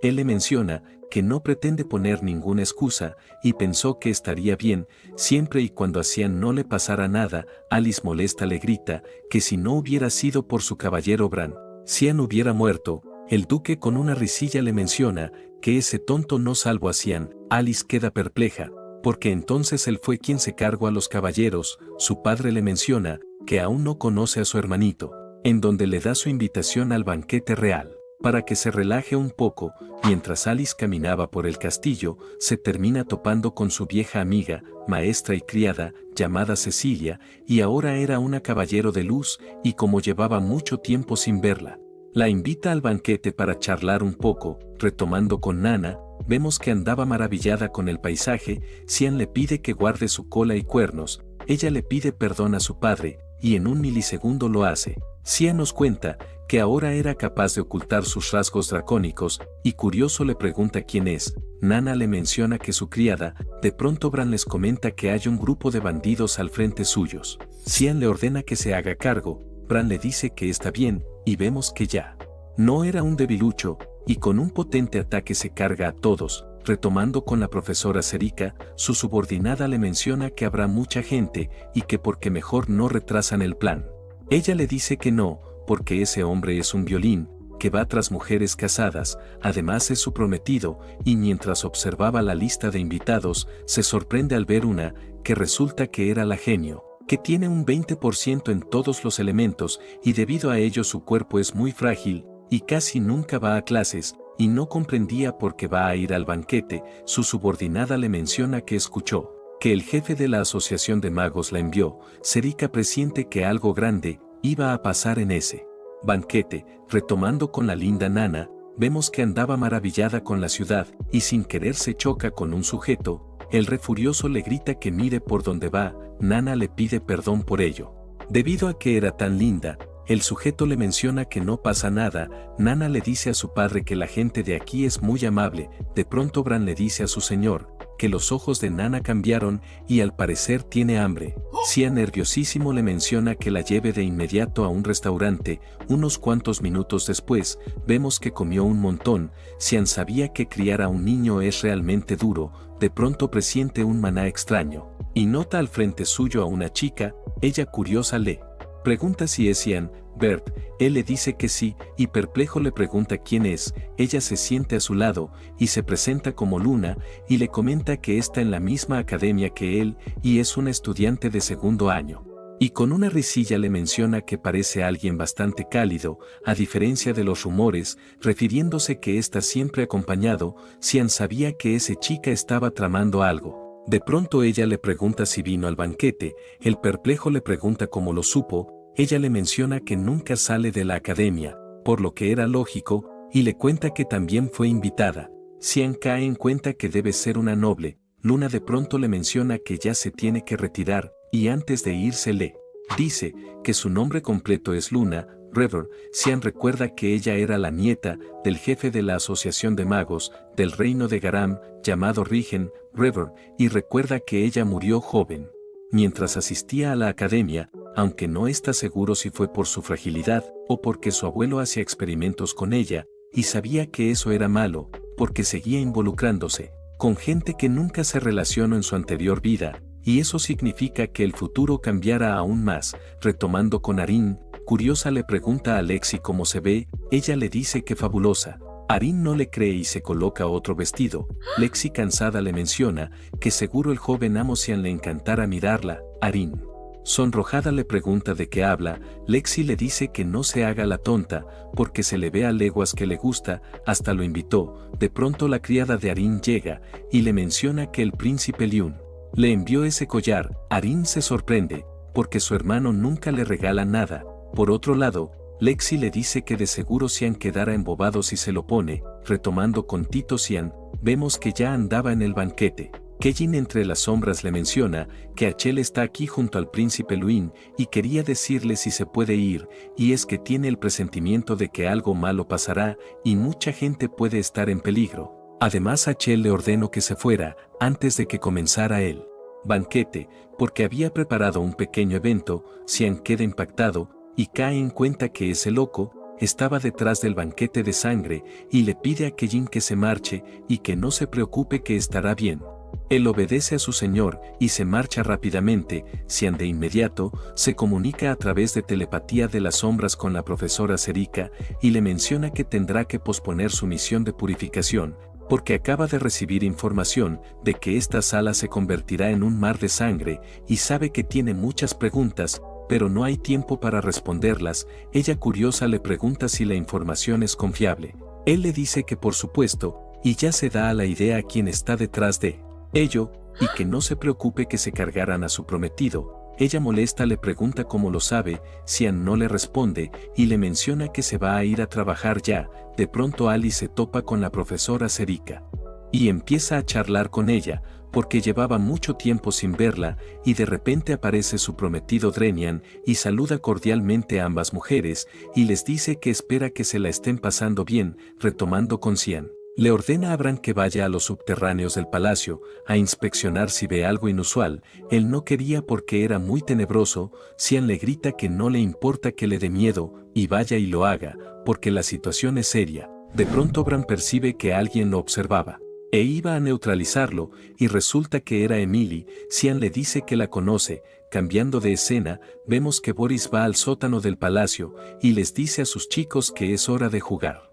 Él le menciona que no pretende poner ninguna excusa, y pensó que estaría bien, siempre y cuando a Cian no le pasara nada. Alice, molesta, le grita que si no hubiera sido por su caballero Bran, Cian hubiera muerto. El duque, con una risilla, le menciona que ese tonto no salvó a Cian. Alice queda perpleja, porque entonces él fue quien se cargó a los caballeros. Su padre le menciona que aún no conoce a su hermanito, en donde le da su invitación al banquete real, para que se relaje un poco. Mientras Alice caminaba por el castillo, se termina topando con su vieja amiga, maestra y criada, llamada Cecilia, y ahora era una caballero de luz, y como llevaba mucho tiempo sin verla, la invita al banquete para charlar un poco. Retomando con Nana, vemos que andaba maravillada con el paisaje. Cian le pide que guarde su cola y cuernos. Ella le pide perdón a su padre, y en un milisegundo lo hace. Cian nos cuenta que ahora era capaz de ocultar sus rasgos dracónicos, y curioso le pregunta quién es. Nana le menciona que su criada. De pronto Bran les comenta que hay un grupo de bandidos al frente suyos. Cian le ordena que se haga cargo. Bran le dice que está bien, y vemos que ya no era un debilucho, y con un potente ataque se carga a todos. Retomando con la profesora Serica, su subordinada le menciona que habrá mucha gente, y que porque mejor no retrasan el plan. Ella le dice que no, porque ese hombre es un violín, que va tras mujeres casadas, además es su prometido. Y mientras observaba la lista de invitados, se sorprende al ver una, que resulta que era la genio, que tiene un 20% en todos los elementos, y debido a ello su cuerpo es muy frágil, y casi nunca va a clases, y no comprendía por qué va a ir al banquete. Su subordinada le menciona que escuchó que el jefe de la asociación de magos la envió. Serica presiente que algo grande iba a pasar en ese banquete. Retomando con la linda Nana, vemos que andaba maravillada con la ciudad, y sin querer se choca con un sujeto. El furioso le grita que mire por dónde va. Nana le pide perdón por ello. Debido a que era tan linda, el sujeto le menciona que no pasa nada. Nana le dice a su padre que la gente de aquí es muy amable. De pronto Bran le dice a su señor que los ojos de Nana cambiaron y al parecer tiene hambre. Cian nerviosísimo le menciona que la lleve de inmediato a un restaurante. Unos cuantos minutos después, vemos que comió un montón. Cian sabía que criar a un niño es realmente duro. De pronto presiente un maná extraño y nota al frente suyo a una chica. Ella curiosa le pregunta si es Cian, Bert. Él le dice que sí, y perplejo le pregunta quién es. Ella se siente a su lado, y se presenta como Luna, y le comenta que está en la misma academia que él, y es una estudiante de segundo año. Y con una risilla le menciona que parece alguien bastante cálido, a diferencia de los rumores, refiriéndose que está siempre acompañado. Cian sabía que esa chica estaba tramando algo. De pronto ella le pregunta si vino al banquete. El perplejo le pregunta cómo lo supo. Ella le menciona que nunca sale de la academia, por lo que era lógico, y le cuenta que también fue invitada. Cian cae en cuenta que debe ser una noble. Luna de pronto le menciona que ya se tiene que retirar, y antes de irse le dice que su nombre completo es Luna Rever. Cian recuerda que ella era la nieta del jefe de la Asociación de Magos del Reino de Garam, llamado Rigen Rever, y recuerda que ella murió joven mientras asistía a la academia, aunque no está seguro si fue por su fragilidad o porque su abuelo hacía experimentos con ella, y sabía que eso era malo, porque seguía involucrándose con gente que nunca se relacionó en su anterior vida, y eso significa que el futuro cambiará aún más. Retomando con Arin, curiosa le pregunta a Lexi cómo se ve. Ella le dice que fabulosa. Arin no le cree y se coloca otro vestido. Lexi cansada le menciona que seguro el joven amo Cian le encantará mirarla. Arin, sonrojada, le pregunta de qué habla. Lexi le dice que no se haga la tonta, porque se le ve a leguas que le gusta, hasta lo invitó. De pronto la criada de Arin llega y le menciona que el príncipe Lyun le envió ese collar. Arin se sorprende, porque su hermano nunca le regala nada. Por otro lado, Lexi le dice que de seguro Cian quedará embobado si se lo pone. Retomando con Tito Cian, vemos que ya andaba en el banquete. Kejin entre las sombras le menciona que Achel está aquí junto al príncipe Luin y quería decirle si se puede ir, y es que tiene el presentimiento de que algo malo pasará y mucha gente puede estar en peligro. Además Achel le ordenó que se fuera antes de que comenzara el banquete, porque había preparado un pequeño evento. Cian queda impactado y cae en cuenta que ese loco estaba detrás del banquete de sangre y le pide a Kejin que se marche y que no se preocupe, que estará bien. Él obedece a su señor y se marcha rápidamente. Cian de inmediato se comunica a través de telepatía de las sombras con la profesora Serika y le menciona que tendrá que posponer su misión de purificación, porque acaba de recibir información de que esta sala se convertirá en un mar de sangre y sabe que tiene muchas preguntas, pero no hay tiempo para responderlas. Ella curiosa le pregunta si la información es confiable. Él le dice que por supuesto, y ya se da a la idea a quién está detrás de ello, y que no se preocupe que se cargaran a su prometido. Ella molesta le pregunta cómo lo sabe. Cian no le responde y le menciona que se va a ir a trabajar ya. De pronto Alice se topa con la profesora Serika y empieza a charlar con ella, porque llevaba mucho tiempo sin verla, y de repente aparece su prometido Drenian y saluda cordialmente a ambas mujeres y les dice que espera que se la estén pasando bien. Retomando con Cian, le ordena a Bran que vaya a los subterráneos del palacio a inspeccionar si ve algo inusual. Él no quería porque era muy tenebroso. Cian le grita que no le importa que le dé miedo y vaya y lo haga, porque la situación es seria. De pronto Bran percibe que alguien lo observaba e iba a neutralizarlo, y resulta que era Emily. Cian le dice que la conoce. Cambiando de escena, vemos que Boris va al sótano del palacio y les dice a sus chicos que es hora de jugar.